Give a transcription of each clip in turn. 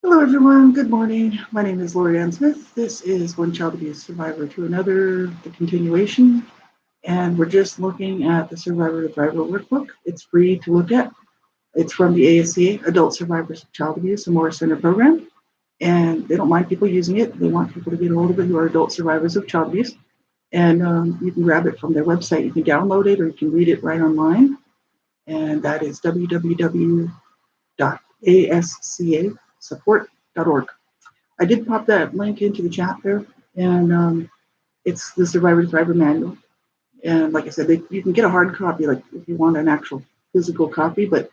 Hello, everyone. Good morning. My name is Laurie Smith. This is One Child Abuse Survivor to Another, the continuation. And we're just looking at the Survivor to Thriver workbook. It's free to look at. It's from the ASCA, Adult Survivors of Child Abuse and Morris Center program. And they don't mind people using it. They want people to get a hold of it who are adult survivors of child abuse. And you can grab it from their website. You can download it or you can read it right online. And that is www.ascasupport.org. I did pop that link into the chat there, and it's the Survivor to Thriver manual. And like I said, you can get a hard copy, like if you want an actual physical copy, but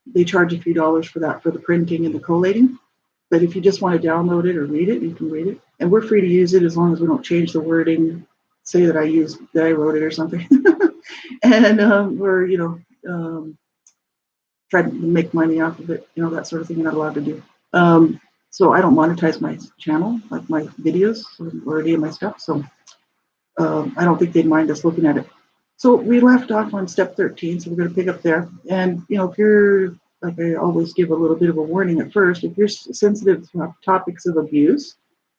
they charge a few dollars for that for the printing and the collating. But if you just want to download it or read it, you can read it, and we're free to use it as long as we don't change the wording, say that I wrote it or something, and we're try to make money off of it, that sort of thing. You're not allowed to do. So I don't monetize my channel, like my videos or any of my stuff. So I don't think they'd mind us looking at it. So we left off on step 13, so we're going to pick up there. And, if you're, like I always give a little bit of a warning at first, if you're sensitive to topics of abuse,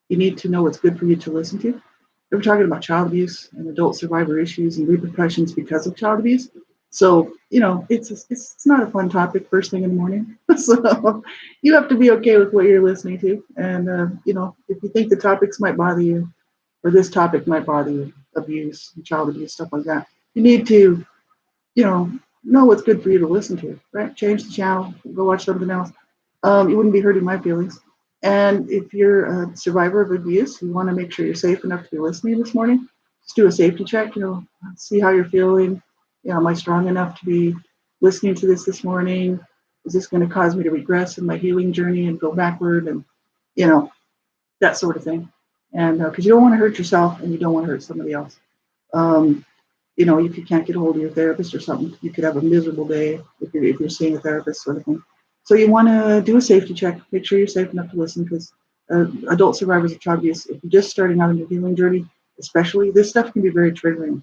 you need to know what's good for you to listen to. We're talking about child abuse and adult survivor issues and repercussions because of child abuse. So, it's not a fun topic first thing in the morning. So you have to be okay with what you're listening to. And, if you think the topics might bother you, or this topic might bother you, abuse, child abuse, stuff like that, you need to, know what's good for you to listen to, right? Change the channel, go watch something else. You wouldn't be hurting my feelings. And if you're a survivor of abuse, you want to make sure you're safe enough to be listening this morning. Just do a safety check, see how you're feeling. Am I strong enough to be listening to this morning? Is this going to cause me to regress in my healing journey and go backward and, that sort of thing. And because you don't want to hurt yourself and you don't want to hurt somebody else. If you can't get a hold of your therapist or something, you could have a miserable day if you're seeing a therapist, sort of thing. So you want to do a safety check, make sure you're safe enough to listen, because adult survivors of child abuse, if you're just starting out on your healing journey, especially, this stuff can be very triggering.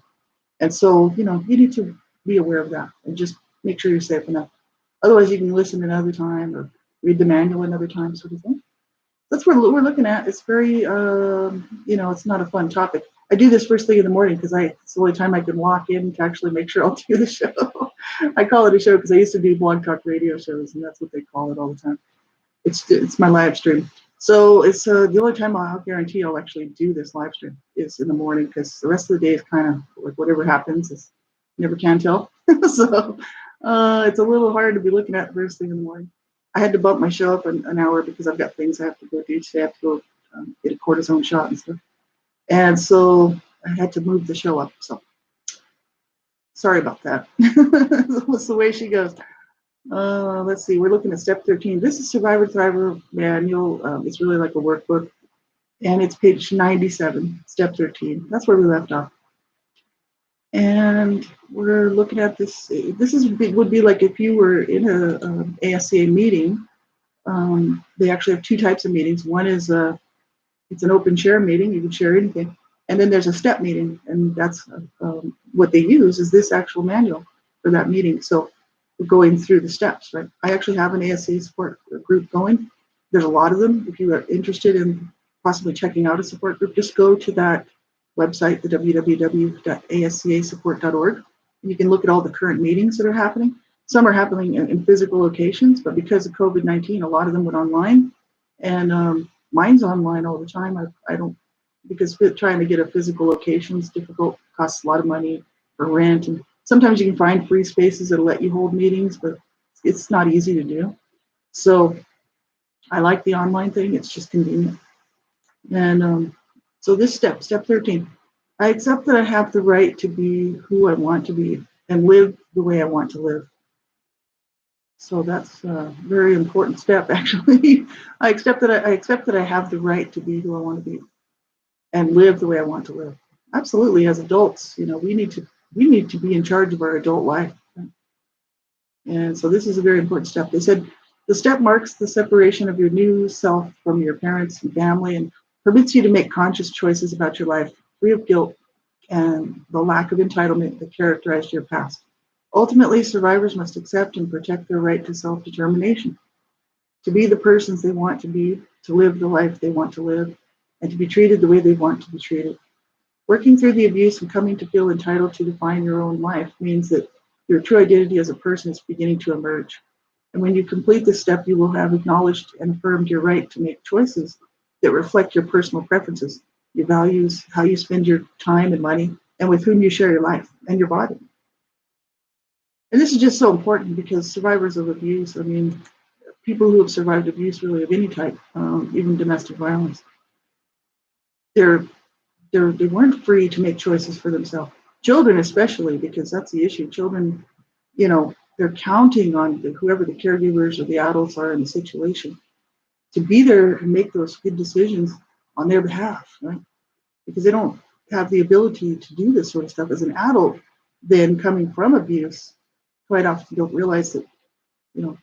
And so, you need to be aware of that and just make sure you're safe enough. Otherwise, you can listen another time or read the manual another time, sort of thing. That's what we're looking at. It's very, it's not a fun topic. I do this first thing in the morning because it's the only time I can walk in to actually make sure I'll do the show. I call it a show because I used to do blog talk radio shows, and that's what they call it all the time. It's my live stream. So it's the only time I'll guarantee I'll actually do this live stream is in the morning, because the rest of the day is kind of like whatever happens. You never can tell. So it's a little hard to be looking at first thing in the morning. I had to bump my show up an hour because I've got things I have to go do today. I have to go get a cortisone shot and stuff. And so I had to move the show up. So sorry about that. That's the way she goes. Let's see. We're looking at step 13. This is Survivor Thriver manual. It's really like a workbook. And it's page 97, step 13. That's where we left off. And we're looking at this. Would be like if you were in a ASCA meeting. They actually have two types of meetings. One is it's an open share meeting. You can share anything. And then there's a step meeting, and that's what they use is this actual manual for that meeting. So we're going through the steps, right? I actually have an ASCA support group going. There's a lot of them. If you are interested in possibly checking out a support group, just go to that website, the www.ascasupport.org. You can look at all the current meetings that are happening. Some are happening in physical locations, but because of COVID-19, a lot of them went online. And mine's online all the time. I don't, because trying to get a physical location is difficult, costs a lot of money for rent. And sometimes you can find free spaces that'll let you hold meetings, but it's not easy to do. So I like the online thing. It's just convenient. And so this step 13, I accept that I have the right to be who I want to be and live the way I want to live. So that's a very important step, actually. I accept that I have the right to be who I want to be and live the way I want to live. Absolutely, as adults, we need to be in charge of our adult life. And so this is a very important step. They said the step marks the separation of your new self from your parents and family and permits you to make conscious choices about your life, free of guilt and the lack of entitlement that characterized your past. Ultimately, survivors must accept and protect their right to self-determination. to be the persons they want to be, to live the life they want to live, and to be treated the way they want to be treated. Working through the abuse and coming to feel entitled to define your own life means that your true identity as a person is beginning to emerge. And when you complete this step, you will have acknowledged and affirmed your right to make choices that reflect your personal preferences, your values, how you spend your time and money, and with whom you share your life and your body. And this is just so important because survivors of abuse, I mean, people who have survived abuse really of any type, even domestic violence, they're they weren't free to make choices for themselves. Children, especially, because that's the issue. Children, they're counting on whoever the caregivers or the adults are in the situation to be there and make those good decisions on their behalf, right? Because they don't have the ability to do this sort of stuff as an adult. Then coming from abuse, quite often don't realize that you know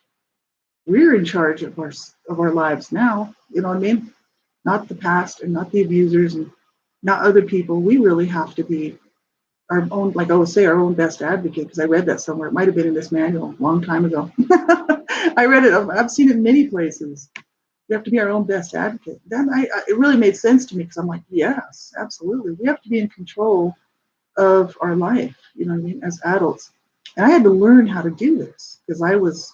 we're in charge of our lives now. You know what I mean? Not the past and not the abusers and not other people. We really have to be our own, like I always say, our own best advocate, because I read that somewhere. It might have been in this manual a long time ago. I read it. I've seen it in many places. We have to be our own best advocate. Then it really made sense to me because I'm like, yes, absolutely. We have to be in control of our life, you know what I mean, as adults. And I had to learn how to do this because I was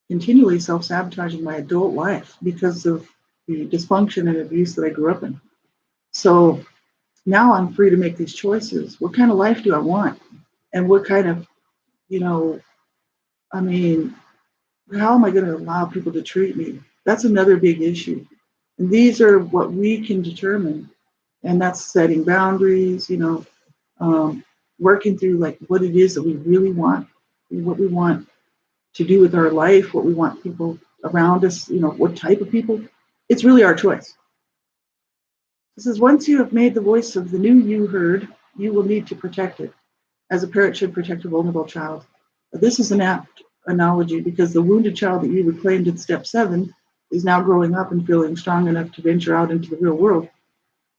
continually self-sabotaging my adult life because of the dysfunction and abuse that I grew up in. So now I'm free to make these choices. What kind of life do I want? And what kind of, you know, I mean, how am I going to allow people to treat me? That's another big issue. And these are what we can determine. And that's setting boundaries, working through like what it is that we really want, what we want to do with our life, what we want people around us, what type of people. It's really our choice. It says, once you have made the voice of the new you heard, you will need to protect it, as a parent should protect a vulnerable child. This is an apt analogy because the wounded child that you reclaimed in step 7 is now growing up and feeling strong enough to venture out into the real world.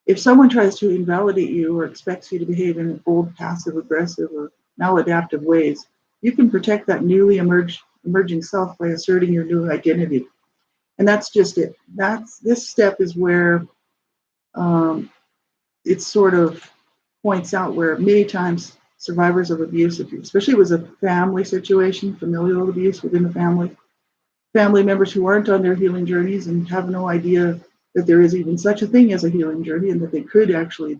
If someone tries to invalidate you or expects you to behave in old passive aggressive or maladaptive ways, you can protect that newly emerging self by asserting your new identity. And that's just it. This step is where it sort of points out where many times survivors of abuse, especially if it was a family situation, familial abuse within the family members who aren't on their healing journeys and have no idea that there is even such a thing as a healing journey and that they could actually,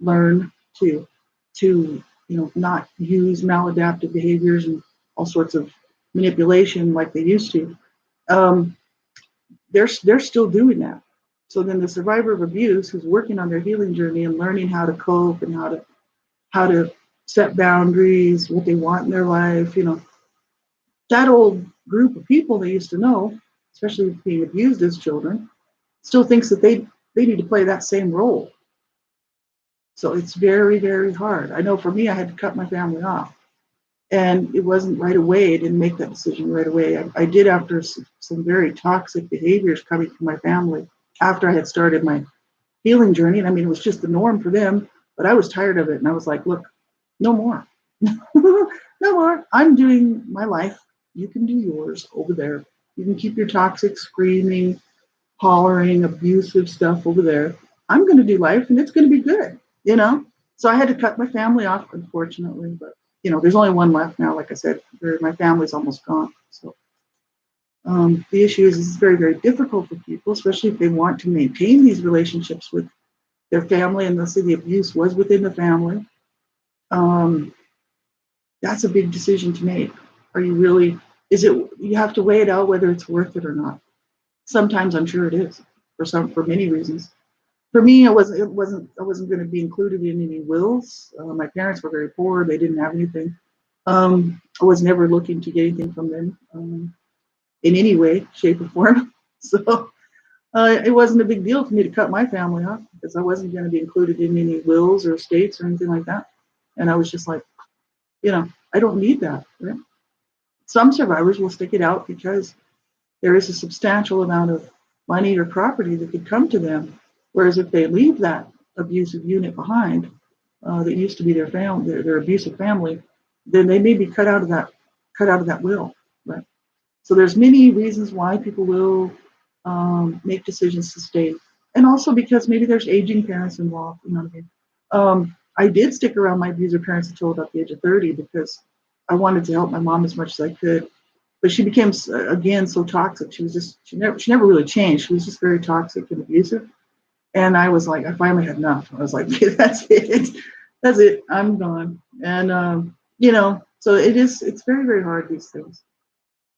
learn to not use maladaptive behaviors and all sorts of manipulation like they used to. They're still doing that. So then the survivor of abuse who's working on their healing journey and learning how to cope and how to set boundaries, what they want in their life, that old group of people they used to know, especially being abused as children, still thinks that they need to play that same role. So it's very, very hard. I know for me, I had to cut my family off. And it wasn't right away. I didn't make that decision right away. I did after some very toxic behaviors coming from my family after I had started my healing journey. And I mean, it was just the norm for them, but I was tired of it. And I was like, look, no more. No more. I'm doing my life. You can do yours over there. You can keep your toxic, screaming, hollering, abusive stuff over there. I'm going to do life and it's going to be good, So I had to cut my family off, unfortunately, but there's only one left now. Like I said, my family's almost gone. So the issue is it's very, very difficult for people, especially if they want to maintain these relationships with their family, and let's say the abuse was within the family. That's a big decision to make. Are you really? You have to weigh it out whether it's worth it or not. Sometimes I'm sure it is for many reasons. For me, I wasn't going to be included in any wills. My parents were very poor; they didn't have anything. I was never looking to get anything from them in any way, shape, or form. So it wasn't a big deal for me to cut my family off because I wasn't going to be included in any wills or estates or anything like that. And I was just like, I don't need that. Right? Some survivors will stick it out because there is a substantial amount of money or property that could come to them. Whereas if they leave that abusive unit behind, that used to be their family, their abusive family, then they may be cut out of that will, right? So there's many reasons why people will make decisions to stay, and also because maybe there's aging parents involved. You know what I mean? I did stick around my abuser parents until about the age of 30 because I wanted to help my mom as much as I could. But she became again so toxic. She never really changed. She was just very toxic and abusive. And I was like, I finally had enough. I was like, that's it. That's it. I'm gone. And so it's very, very hard, these things.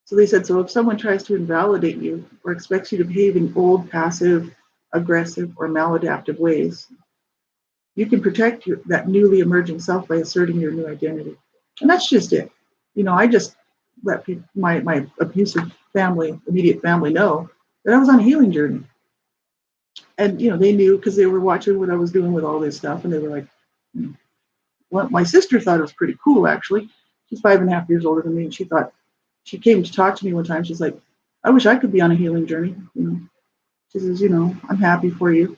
So they said, so if someone tries to invalidate you or expects you to behave in old, passive, aggressive, or maladaptive ways, you can protect that newly emerging self by asserting your new identity. And that's just it. I just let people, my abusive family, immediate family, know that I was on a healing journey. And, they knew because they were watching what I was doing with all this stuff. And they were like, well, my sister thought it was pretty cool, actually. She's 5.5 years older than me. And she came to talk to me one time. She's like, I wish I could be on a healing journey. She says, I'm happy for you.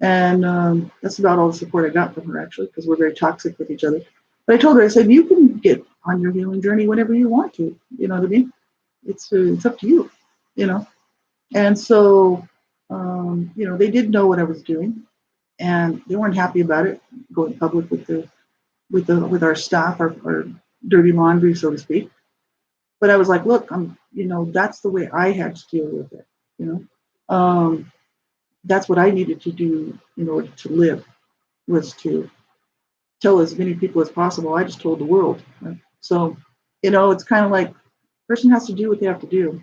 And that's about all the support I got from her, actually, because we're very toxic with each other. But I told her, I said, you can get on your healing journey whenever you want to. You know what I mean? It's up to you, you know. And so, they did know what I was doing, and they weren't happy about it going public with our staff, our dirty laundry, so to speak. But I was like, look, that's the way I had to deal with it. You that's what I needed to do in order to live, was to tell as many people as possible. I just told the world. Right? So, it's kind of like a person has to do what they have to do.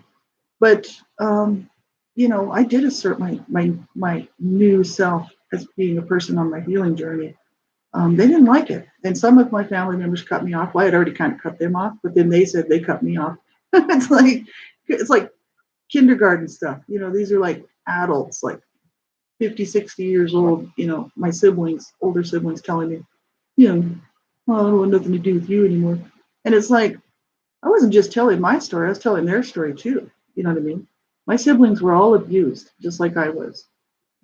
But I did assert my new self as being a person on my healing journey. They didn't like it, and some of my family members cut me off. Well, I had already kind of cut them off, but then they said they cut me off. it's like kindergarten stuff. These are like adults, like 50, 60 years old. My siblings, older siblings, telling me, well, I don't want nothing to do with you anymore. And it's like, I wasn't just telling my story, I was telling their story too. You know what I mean? My siblings were all abused, just like I was.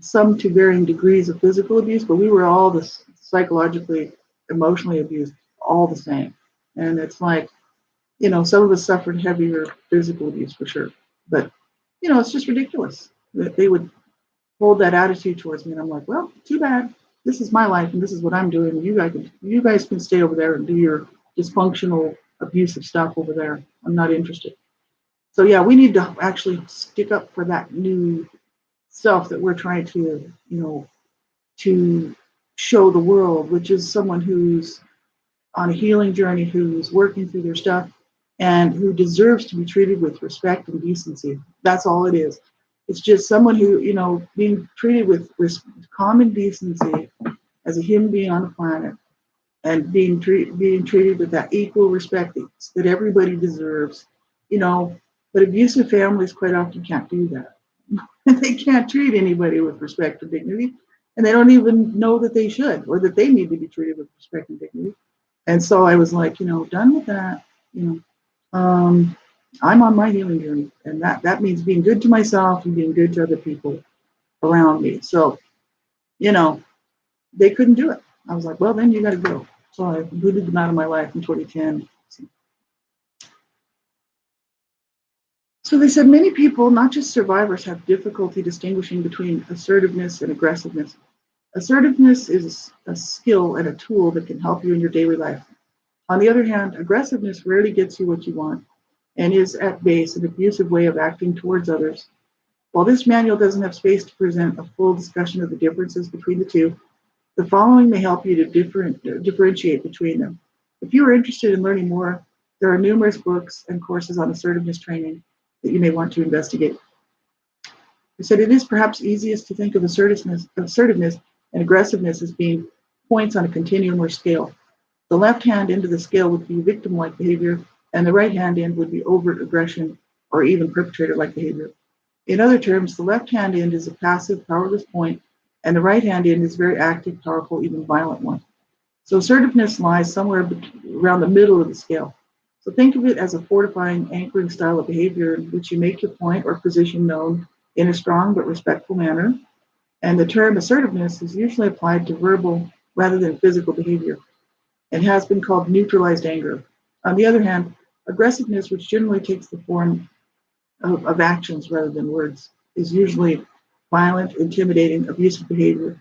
Some to varying degrees of physical abuse, but we were all this psychologically, emotionally abused, all the same. And it's like, some of us suffered heavier physical abuse for sure. But, it's just ridiculous that they would hold that attitude towards me. And I'm like, well, too bad. This is my life and this is what I'm doing. You guys can stay over there and do your dysfunctional, abusive stuff over there. I'm not interested. So yeah, we need to actually stick up for that new self that we're trying to, to show the world, which is someone who's on a healing journey, who's working through their stuff, and who deserves to be treated with respect and decency. That's all it is. It's just someone who, being treated with common decency as a human being on the planet, and being treated with that equal respect that everybody deserves. But abusive families quite often can't do that. They can't treat anybody with respect or dignity, and they don't even know that they should, or that they need to be treated with respect and dignity. And so I was like, done with that. I'm on my healing journey, and that means being good to myself and being good to other people around me. So, they couldn't do it. I was like, well, then you got to go. So I booted them out of my life in 2010. So they said many people, not just survivors, have difficulty distinguishing between assertiveness and aggressiveness. Assertiveness is a skill and a tool that can help you in your daily life. On the other hand, aggressiveness rarely gets you what you want and is at base an abusive way of acting towards others. While this manual doesn't have space to present a full discussion of the differences between the two, the following may help you to differentiate between them. If you are interested in learning more, there are numerous books and courses on assertiveness training that you may want to investigate. I said it is perhaps easiest to think of assertiveness and aggressiveness as being points on a continuum or scale. The left-hand end of the scale would be victim-like behavior, and the right-hand end would be overt aggression or even perpetrator-like behavior. In other terms, the left-hand end is a passive, powerless point, and the right-hand end is very active, powerful, even violent one. So assertiveness lies somewhere around the middle of the scale. So think of it as a fortifying, anchoring style of behavior in which you make your point or position known in a strong but respectful manner. And the term assertiveness is usually applied to verbal rather than physical behavior and has been called neutralized anger. On the other hand, aggressiveness, which generally takes the form of actions rather than words is usually violent, intimidating, abusive behavior.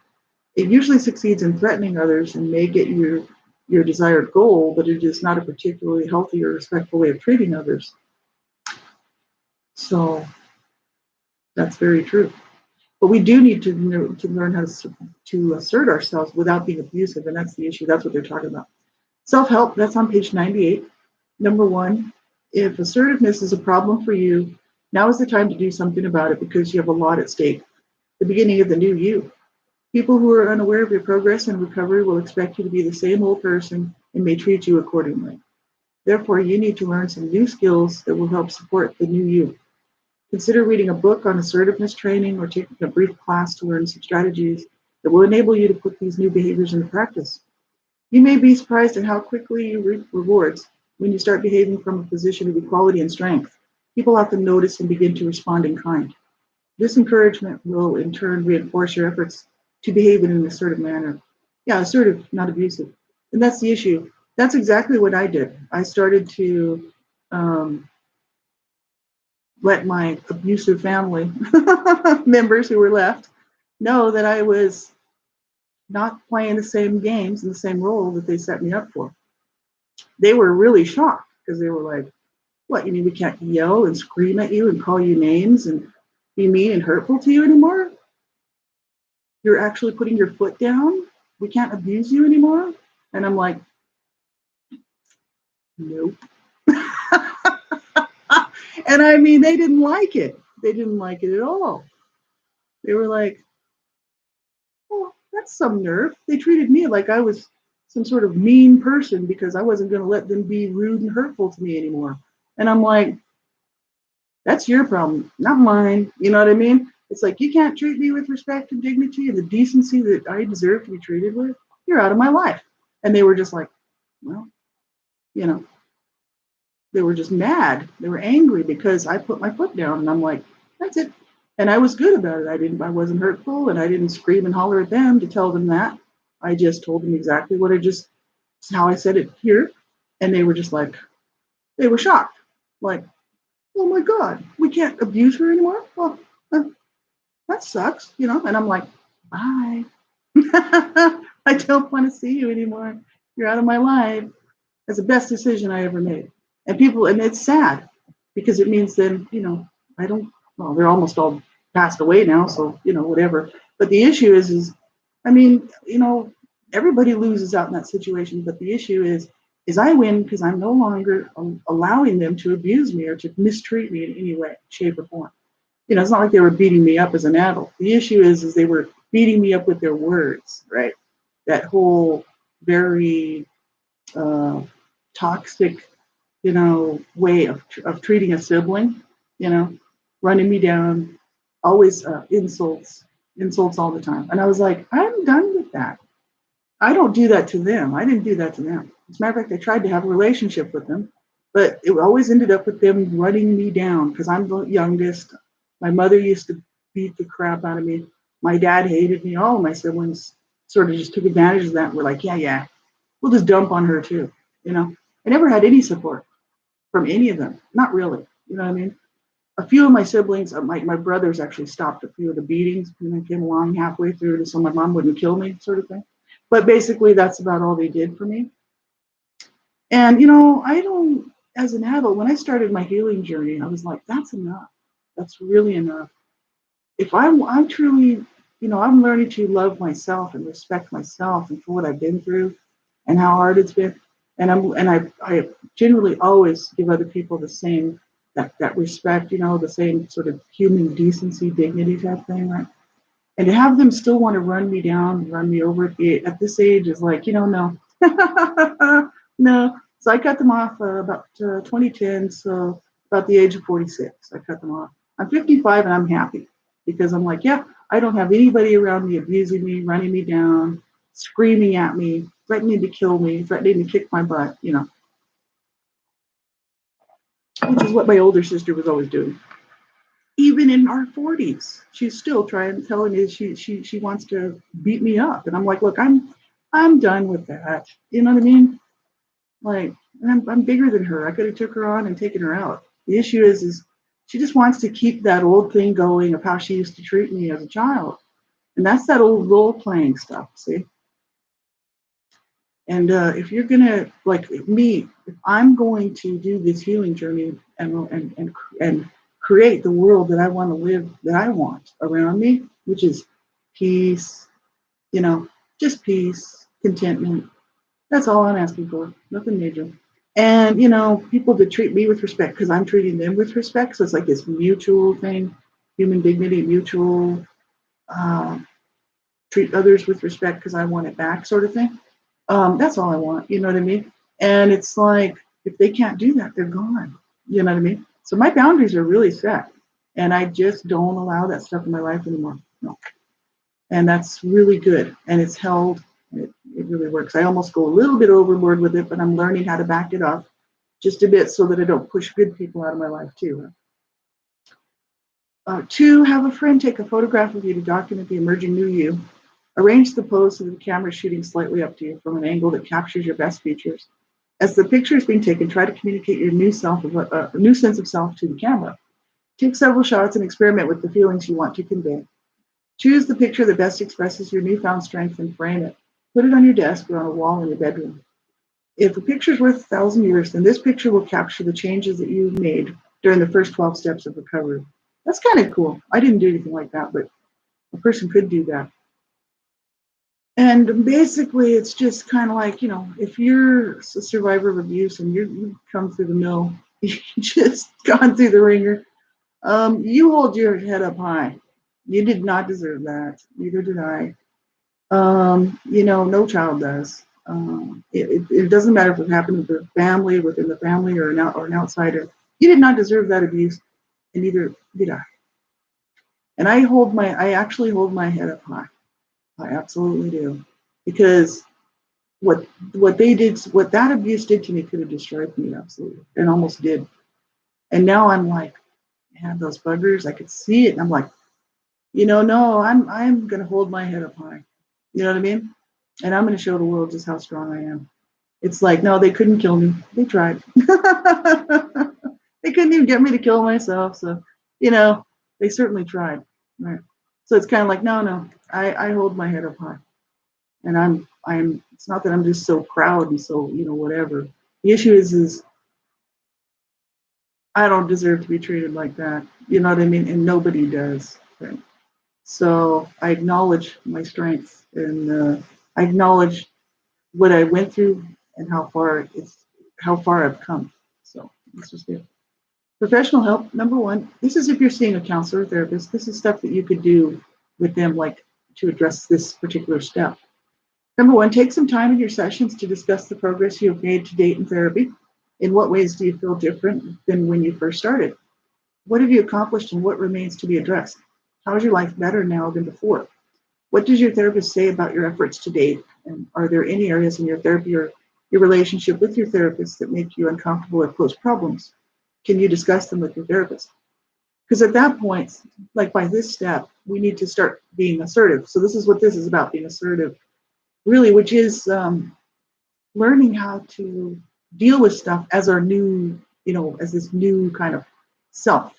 It usually succeeds in threatening others and may get your desired goal, but it is not a particularly healthy or respectful way of treating others. So that's very true. But we do need to learn how to assert ourselves without being abusive, and that's the issue. That's what they're talking about. Self-help, that's on page 98. Number one, if assertiveness is a problem for you, now is the time to do something about it because you have a lot at stake. The beginning of the new you. People who are unaware of your progress and recovery will expect you to be the same old person and may treat you accordingly. Therefore, you need to learn some new skills that will help support the new you. Consider reading a book on assertiveness training or taking a brief class to learn some strategies that will enable you to put these new behaviors into practice. You may be surprised at how quickly you reap rewards when you start behaving from a position of equality and strength. People often notice and begin to respond in kind. This encouragement will in turn reinforce your efforts to behave in an assertive manner. Yeah, assertive, not abusive. And that's the issue. That's exactly what I did. I started to um, let my abusive family members who were left know that I was not playing the same games and the same role that they set me up for. They were really shocked because they were like, what, you mean we can't yell and scream at you and call you names and be mean and hurtful to you anymore? You're actually putting your foot down? We can't abuse you anymore? And I'm like, nope. And I mean, they didn't like it. They didn't like it at all. They were like, oh, that's some nerve. They treated me like I was some sort of mean person because I wasn't going to let them be rude and hurtful to me anymore. And I'm like, that's your problem, not mine. You know what I mean? It's like, you can't treat me with respect and dignity and the decency that I deserve to be treated with. You're out of my life. And they were just like, well, you know, they were just mad. They were angry because I put my foot down. And I'm like, that's it. And I was good about it. I wasn't hurtful and I didn't scream and holler at them to tell them that. I just told them exactly how I said it here. And they were just like, they were shocked. Like, oh my God, we can't abuse her anymore? Well, that sucks, you know? And I'm like, bye. I don't want to see you anymore. You're out of my life. That's the best decision I ever made. And it's sad because it means then, I don't, well, they're almost all passed away now, so, whatever. But the issue is, I mean, everybody loses out in that situation. But the issue is I win because I'm no longer allowing them to abuse me or to mistreat me in any way, shape, or form. It's not like they were beating me up as an adult. The issue is they were beating me up with their words, right? That whole very toxic, way of treating a sibling, you know, running me down, always insults all the time. And I was like, I'm done with that. I don't do that to them. I didn't do that to them. As a matter of fact, I tried to have a relationship with them, but it always ended up with them running me down because I'm the youngest. My mother used to beat the crap out of me. My dad hated me. All of my siblings sort of just took advantage of that. We're like, yeah, we'll just dump on her too. I never had any support from any of them. Not really. You know what I mean? A few of my siblings, my brothers actually stopped a few of the beatings when I came along halfway through so my mom wouldn't kill me, sort of thing. But basically, that's about all they did for me. And, I don't, as an adult, when I started my healing journey, I was like, that's enough. That's really enough. If I'm truly, I'm learning to love myself and respect myself and for what I've been through and how hard it's been. And I generally always give other people the same, that respect, the same sort of human decency, dignity type thing, right? And to have them still want to run me down, run me over at this age is like, no, no. So I cut them off about 2010, so about the age of 46, I cut them off. I'm 55 and I'm happy because I'm like, yeah, I don't have anybody around me abusing me, running me down, screaming at me, threatening to kill me, threatening to kick my butt, which is what my older sister was always doing. Even in our 40s, she's still telling me she wants to beat me up, and I'm like, look, I'm done with that. You know what I mean? Like, and I'm bigger than her. I could have took her on and taken her out. The issue is She just wants to keep that old thing going of how she used to treat me as a child. And that's that old role playing stuff, see? And if you're gonna like me, if I'm going to do this healing journey and create the world that I want to live, that I want around me, which is peace, you know, just peace, contentment. That's all I'm asking for. Nothing major. And people that treat me with respect because I'm treating them with respect. So it's like this mutual thing, human dignity, mutual. Uh, Treat others with respect because I want it back, sort of thing. That's all I want. You know what I mean? And it's like if they can't do that, they're gone. You know what I mean? So my boundaries are really set, and I just don't allow that stuff in my life anymore. No, and that's really good, and it's held. It really works. I almost go a little bit overboard with it, but I'm learning how to back it off just a bit so that I don't push good people out of my life too. Two, have a friend take a photograph of you to document the emerging new you. Arrange the pose so that the camera is shooting slightly up to you from an angle that captures your best features. As the picture is being taken, try to communicate your new self, a new sense of self to the camera. Take several shots and experiment with the feelings you want to convey. Choose the picture that best expresses your newfound strength and frame it. Put it on your desk or on a wall in your bedroom. If a picture is worth 1,000 years, then this picture will capture the changes that you've made during the first 12 steps of recovery. That's kind of cool. I didn't do anything like that, but a person could do that. And basically, it's just kind of like, if you're a survivor of abuse and you've come through the mill, you just gone through the ringer, you hold your head up high. You did not deserve that. Neither did I. No child does. It doesn't matter if it happened with the family, within the family, or an outsider. You did not deserve that abuse, and neither did I. And I actually hold my head up high. I absolutely do, because what they did, what that abuse did to me, could have destroyed me absolutely, and almost did. And now I'm like, man, those buggers, I could see it, and I'm like, no, I'm gonna hold my head up high. You know what I mean? And I'm gonna show the world just how strong I am. It's like, no, they couldn't kill me. They tried. They couldn't even get me to kill myself. So, they certainly tried. Right. So it's kind of like, no, I hold my head up high. And it's not that I'm just so proud and so, whatever. The issue is I don't deserve to be treated like that. You know what I mean? And nobody does. Right? So I acknowledge my strengths, and I acknowledge what I went through and how far I've come. So that's just it. Professional help, number one. This is if you're seeing a counselor or therapist. This is stuff that you could do with them, like to address this particular step. Number one, take some time in your sessions to discuss the progress you have made to date in therapy. In what ways do you feel different than when you first started? What have you accomplished and what remains to be addressed? How is your life better now than before? What does your therapist say about your efforts to date? And are there any areas in your therapy or your relationship with your therapist that make you uncomfortable or pose problems? Can you discuss them with your therapist? Because at that point, like by this step, we need to start being assertive. So this is what this is about, being assertive, really, which is learning how to deal with stuff as our new, as this new kind of self.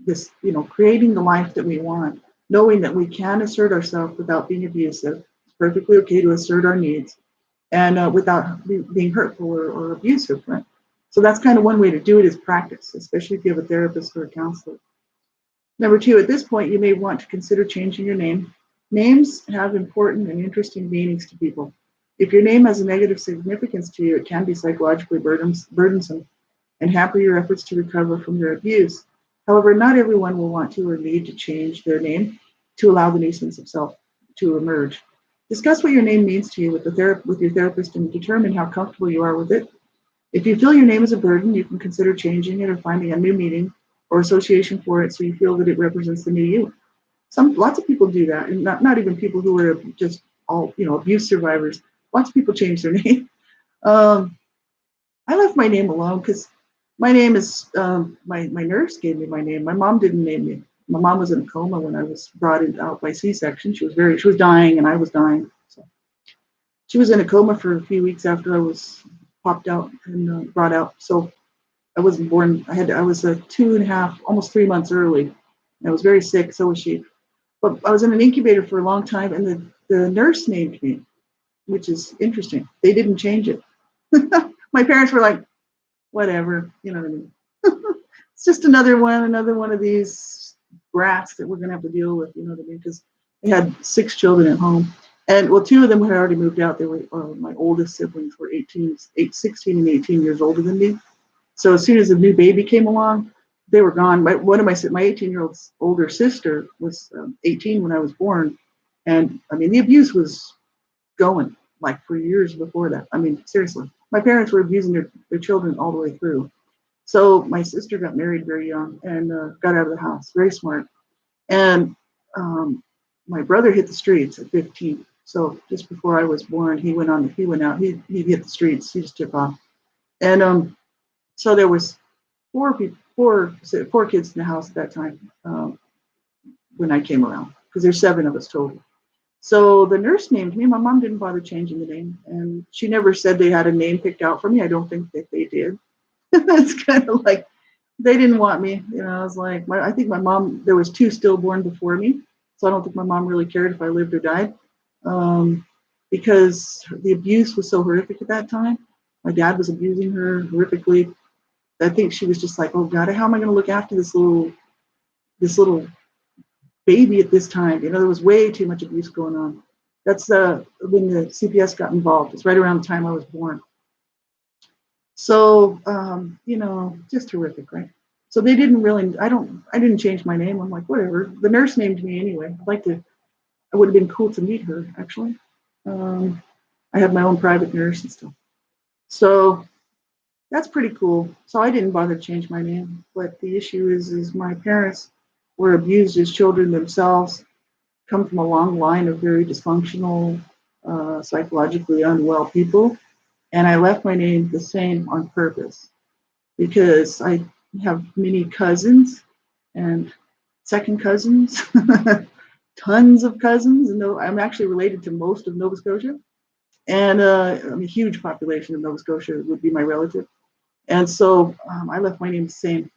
This, creating the life that we want, knowing that we can assert ourselves without being abusive. It's perfectly okay to assert our needs, and without being hurtful or abusive, right? So that's kind of one way to do it, is practice, especially if you have a therapist or a counselor. Number two, at this point, you may want to consider changing your name. Names have important and interesting meanings to people. If your name has a negative significance to you, it can be psychologically burdensome and hamper your efforts to recover from your abuse. However, not everyone will want to or need to change their name to allow the new sense of self to emerge. Discuss what your name means to you with your therapist and determine how comfortable you are with it. If you feel your name is a burden, you can consider changing it or finding a new meaning or association for it so you feel that it represents the new you. Lots of people do that, and not even people who are just all abuse survivors. Lots of people change their name. I left my name alone because my name is my nurse gave me my name. My mom didn't name me. My mom was in a coma when I was brought out by C-section. She was dying, and I was dying. So she was in a coma for a few weeks after I was popped out and brought out. So I wasn't born. I was 2.5, almost 3 months early. I was very sick. So was she. But I was in an incubator for a long time, and the nurse named me, which is interesting. They didn't change it. My parents were like, whatever, you know what I mean? It's just another one of these brats that we're going to have to deal with, you know what I mean? Because they had 6 children at home. And well, 2 of them had already moved out. They were, my oldest siblings were 16 and 18 years older than me. So as soon as the new baby came along, they were gone. One of my 18-year-old older sister was 18 when I was born. And I mean, the abuse was going like for years before that. I mean, seriously, my parents were abusing their children all the way through. So my sister got married very young and got out of the house, very smart. And my brother hit the streets at 15. So just before I was born, he went out, he hit the streets, he just took off. And so there was 4 kids in the house at that time when I came around, because there's 7 of us total. So the nurse named me. My mom didn't bother changing the name, and she never said they had a name picked out for me. I don't think that they did. It's kind of like they didn't want me. You know, I was like, I think my mom. There was 2 stillborn before me, so I don't think my mom really cared if I lived or died, because the abuse was so horrific at that time. My dad was abusing her horrifically. I think she was just like, oh God, how am I going to look after this little baby at this time? You know, there was way too much abuse going on. That's when the CPS got involved. It's right around the time I was born. So, you know, just horrific, right? So they didn't really, I didn't change my name. I'm like, whatever. The nurse named me anyway. I would have been cool to meet her, actually. I had my own private nurse and stuff. So that's pretty cool. So I didn't bother to change my name. But the issue is my parents were abused as children themselves, come from a long line of very dysfunctional, psychologically unwell people. And I left my name the same on purpose because I have many cousins and second cousins, tons of cousins. And I'm actually related to most of Nova Scotia. And I'm a huge population of Nova Scotia would be my relative. And so I left my name the same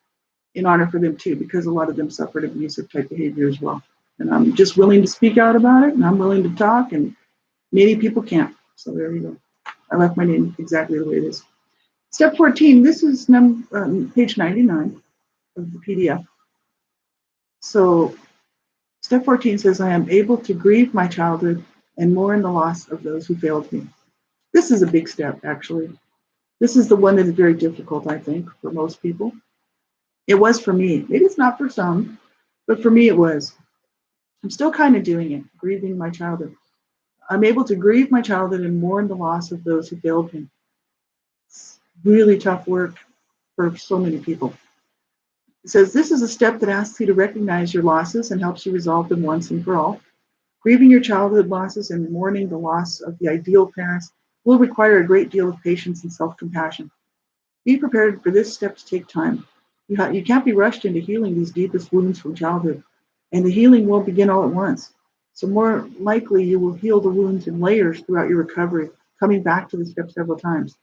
in honor for them too, because a lot of them suffered abusive type behavior as well. And I'm just willing to speak out about it, and I'm willing to talk, and many people can't. So there you go. I left my name exactly the way it is. Step 14, this is page 99 of the PDF. So step 14 says, I am able to grieve my childhood and mourn the loss of those who failed me. This is a big step, actually. This is the one that is very difficult, I think, for most people. It was for me. Maybe it's not for some, but for me it was. I'm still kind of doing it, grieving my childhood. I'm able to grieve my childhood and mourn the loss of those who failed me. It's really tough work for so many people. It says this is a step that asks you to recognize your losses and helps you resolve them once and for all. Grieving your childhood losses and mourning the loss of the ideal parents will require a great deal of patience and self-compassion. Be prepared for this step to take time. You can't be rushed into healing these deepest wounds from childhood, and the healing won't begin all at once. So more likely you will heal the wounds in layers throughout your recovery, coming back to the step several times.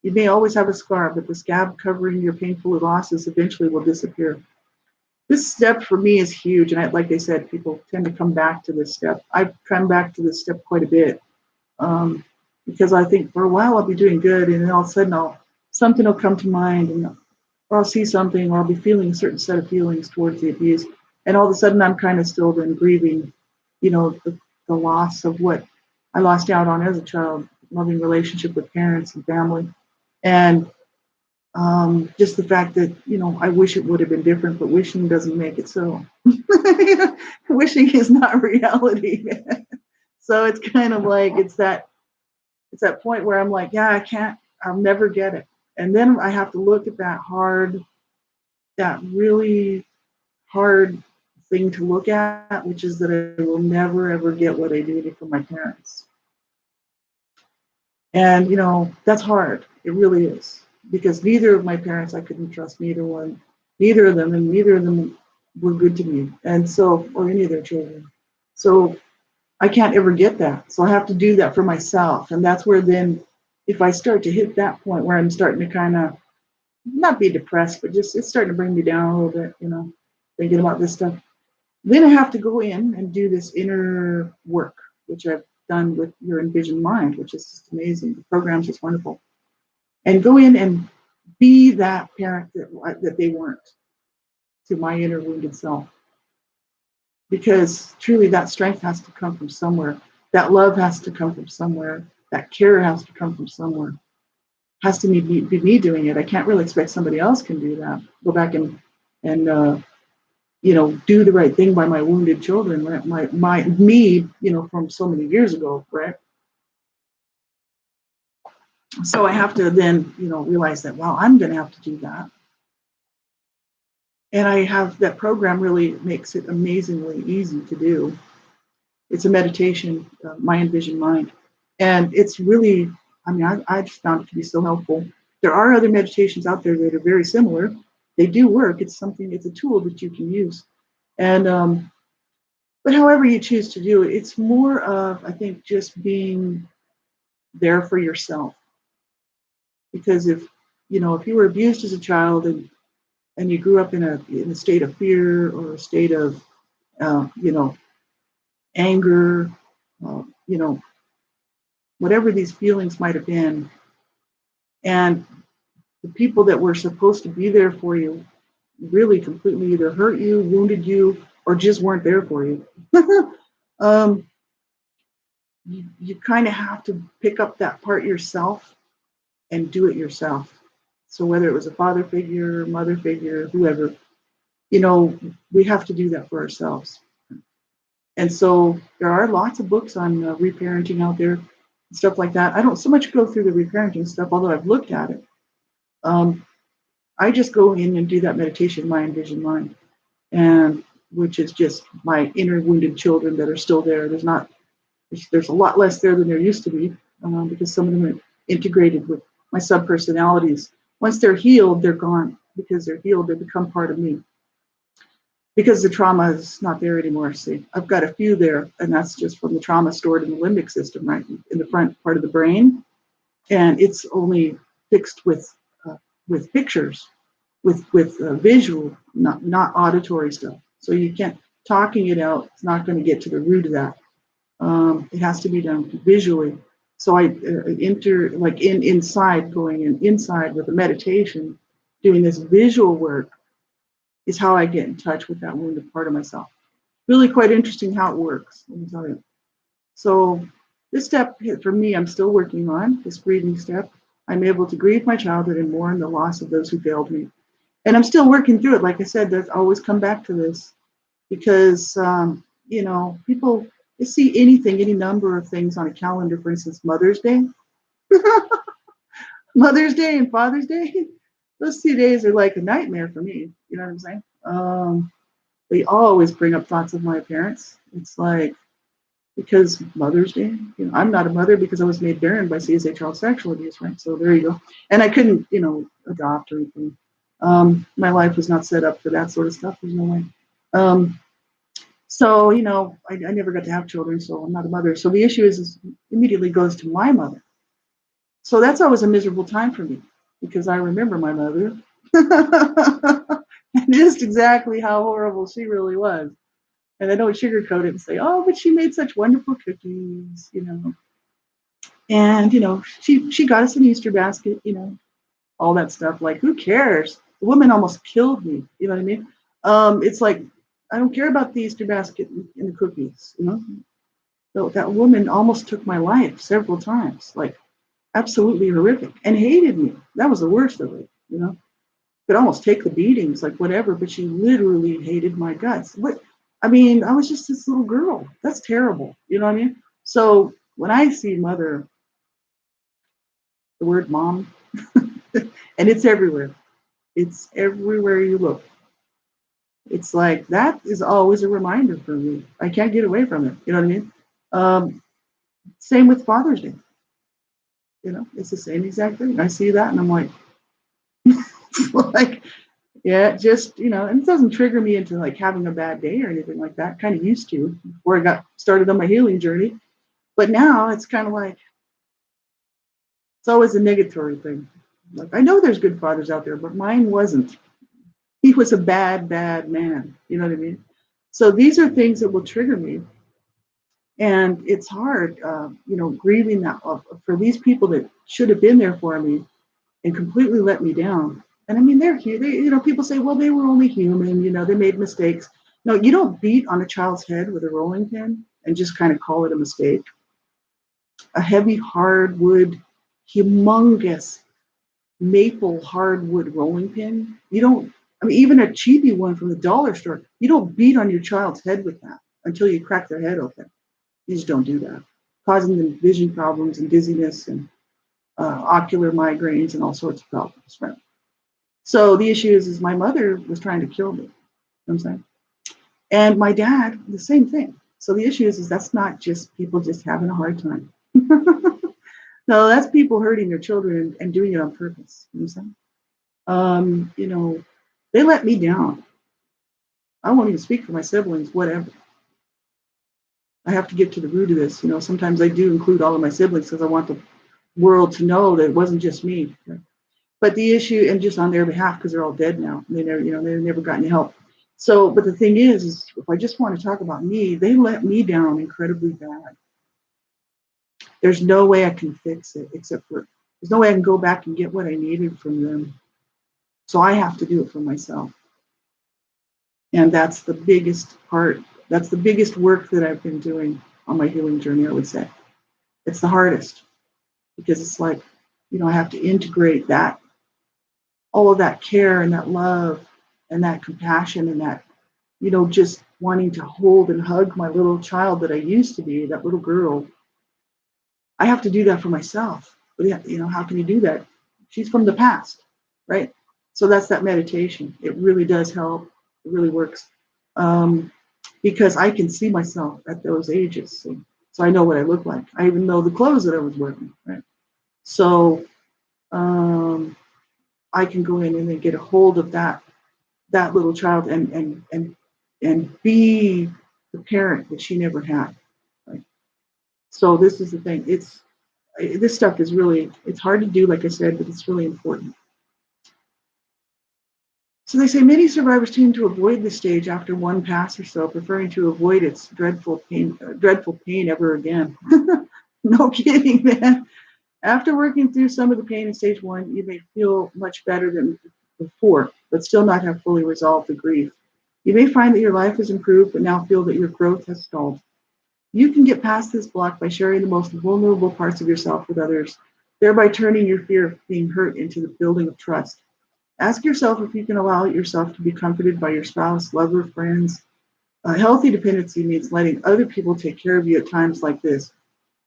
You may always have a scar, but the scab covering your painful losses eventually will disappear. This step for me is huge, and like I said, people tend to come back to this step. I've come back to this step quite a bit because I think for a while I'll be doing good, and then all of a sudden something will come to mind, or I'll see something, or I'll be feeling a certain set of feelings towards the abuse, and all of a sudden I'm kind of still then grieving, you know, the loss of what I lost out on as a child, loving relationship with parents and family, and just the fact that, you know, I wish it would have been different, but wishing doesn't make it so. Wishing is not reality. So it's kind of like it's that point where I'm like, yeah, I'll never get it. And then I have to look at that really hard thing to look at, which is that I will never ever get what I did from my parents. And, you know, that's hard. It really is. Because neither of my parents, I couldn't trust neither of them were good to me. And so, or any of their children. So I can't ever get that. So I have to do that for myself. And that's where then, if I start to hit that point where I'm starting to kind of not be depressed, but just it's starting to bring me down a little bit, thinking about this stuff. Then I have to go in and do this inner work, which I've done with your envisioned mind, which is just amazing. The program's just wonderful. And go in and be that parent that they weren't to my inner wounded self. Because truly that strength has to come from somewhere. That love has to come from somewhere. That care has to come from somewhere. Has to be me doing it. I can't really expect somebody else can do that. Go back and do the right thing by my wounded children, right? My me, from so many years ago, right? So I have to then, realize that, well, I'm going to have to do that. And I have that program really makes it amazingly easy to do. It's a meditation, my envisioned mind. And it's really, I mean, I just found it to be so helpful. There are other meditations out there that are very similar. They do work. It's a tool that you can use. And, but however you choose to do it, it's more of, I think, just being there for yourself. Because if you were abused as a child and you grew up in a state of fear or a state of, anger, uh, you know, whatever these feelings might have been, and the people that were supposed to be there for you really completely either hurt you, wounded you, or just weren't there for you. um, you kind of have to pick up that part yourself and do it yourself. So whether it was a father figure, mother figure, whoever, we have to do that for ourselves. And so there are lots of books on reparenting out there, stuff like that. I don't so much go through the reparenting stuff, although I've looked at it. I just go in and do that meditation, my envisioned mind, and which is just my inner wounded children that are still there. There's a lot less there than there used to be, because some of them are integrated with my subpersonalities. Once they're healed, they're gone. Because they're healed, they become part of me. Because the trauma is not there anymore. See, I've got a few there, and that's just from the trauma stored in the limbic system, right, in the front part of the brain, and it's only fixed with pictures, with visual, not auditory stuff. So you can't talking it out. It's not going to get to the root of that. It has to be done visually. So I inside, going inside with a meditation, doing this visual work is how I get in touch with that wounded part of myself. Really quite interesting how it works. Let me tell you. So this step for me, I'm still working on this grieving step. I'm able to grieve my childhood and mourn the loss of those who failed me. And I'm still working through it. Like I said, there's always come back to this because, people they see any number of things on a calendar, for instance, Mother's Day. Mother's Day and Father's Day. Those 2 days are like a nightmare for me. You know what I'm saying? They always bring up thoughts of my parents. It's like, because Mother's Day, I'm not a mother because I was made barren by CSA child sexual abuse, right? So there you go. And I couldn't, adopt or anything. My life was not set up for that sort of stuff. There's no way. So, I never got to have children, so I'm not a mother. So the issue is immediately goes to my mother. So that's always a miserable time for me because I remember my mother and just exactly how horrible she really was. And I don't sugarcoat it and say, oh, but she made such wonderful cookies, And, she got us an Easter basket, all that stuff. Like, who cares? The woman almost killed me. You know what I mean? It's like, I don't care about the Easter basket and the cookies, So that woman almost took my life several times, like absolutely horrific, and hated me. That was the worst of it. Could almost take the beatings, like whatever, but she literally hated my guts. I was just this little girl. That's terrible. You know what I mean? So when I see mother, the word mom, and it's everywhere. It's everywhere you look. It's like that is always a reminder for me. I can't get away from it. You know what I mean? Same with Father's Day. It's the same exact thing. I see that and I'm like, like, yeah, just, and it doesn't trigger me into like having a bad day or anything like that. Kind of used to before I got started on my healing journey. But now it's kind of like, it's always a negatory thing. Like, I know there's good fathers out there, but mine wasn't. He was a bad, bad man. You know what I mean? So these are things that will trigger me. And it's hard, grieving that for these people that should have been there for me and completely let me down. And I mean, they're here. People say, well, they were only human. They made mistakes. No, you don't beat on a child's head with a rolling pin and just kind of call it a mistake. A heavy hardwood, humongous maple hardwood rolling pin. You don't. I mean, even a cheapy one from the dollar store. You don't beat on your child's head with that until you crack their head open. You just don't do that, causing them vision problems and dizziness and ocular migraines and all sorts of problems. Right. So the issue is my mother was trying to kill me. You know what I'm saying? And my dad, the same thing. So the issue is that's not just people just having a hard time. No, that's people hurting their children and doing it on purpose. You know what I'm saying? They let me down. I won't even speak for my siblings, whatever. I have to get to the root of this. Sometimes I do include all of my siblings because I want the world to know that it wasn't just me. But the issue, and just on their behalf, because they're all dead now, they never got any help. So, but the thing is if I just want to talk about me, they let me down incredibly bad. There's no way I can fix it except for there's no way I can go back and get what I needed from them. So I have to do it for myself. And that's the biggest part. That's the biggest work that I've been doing on my healing journey, I would say. It's the hardest because it's like, I have to integrate that, all of that care and that love and that compassion and that, just wanting to hold and hug my little child that I used to be, that little girl. I have to do that for myself. But, how can you do that? She's from the past, right? So that's that meditation. It really does help. It really works. Because I can see myself at those ages. So I know what I look like. I even know the clothes that I was wearing, right? So I can go in and then get a hold of that little child and be the parent that she never had. Right? So this is the thing. This stuff is really, it's hard to do, like I said, but it's really important. So they say many survivors tend to avoid this stage after one pass or so, preferring to avoid its dreadful pain ever again. No kidding, man. After working through some of the pain in stage one, you may feel much better than before, but still not have fully resolved the grief. You may find that your life has improved, but now feel that your growth has stalled. You can get past this block by sharing the most vulnerable parts of yourself with others, thereby turning your fear of being hurt into the building of trust. Ask yourself if you can allow yourself to be comforted by your spouse, lover, friends. Healthy dependency means letting other people take care of you at times like this.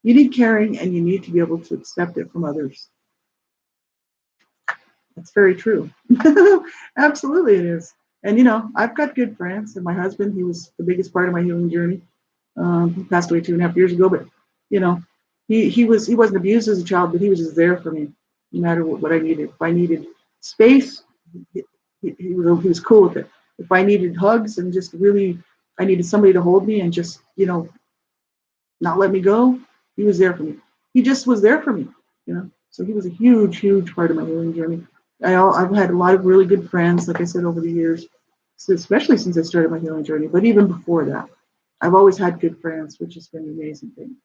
You need caring and you need to be able to accept it from others. That's very true. Absolutely it is. And I've got good friends, and my husband, he was the biggest part of my healing journey. He passed away 2.5 years ago, but he wasn't abused as a child, but he was just there for me, no matter what I needed. If I needed space, he was cool with it. If I needed hugs and just really, I needed somebody to hold me and just not let me go, he was there for me. He just was there for me, So he was a huge, huge part of my healing journey. I've had a lot of really good friends, like I said, over the years, especially since I started my healing journey, but even before that. I've always had good friends, which has been an amazing thing.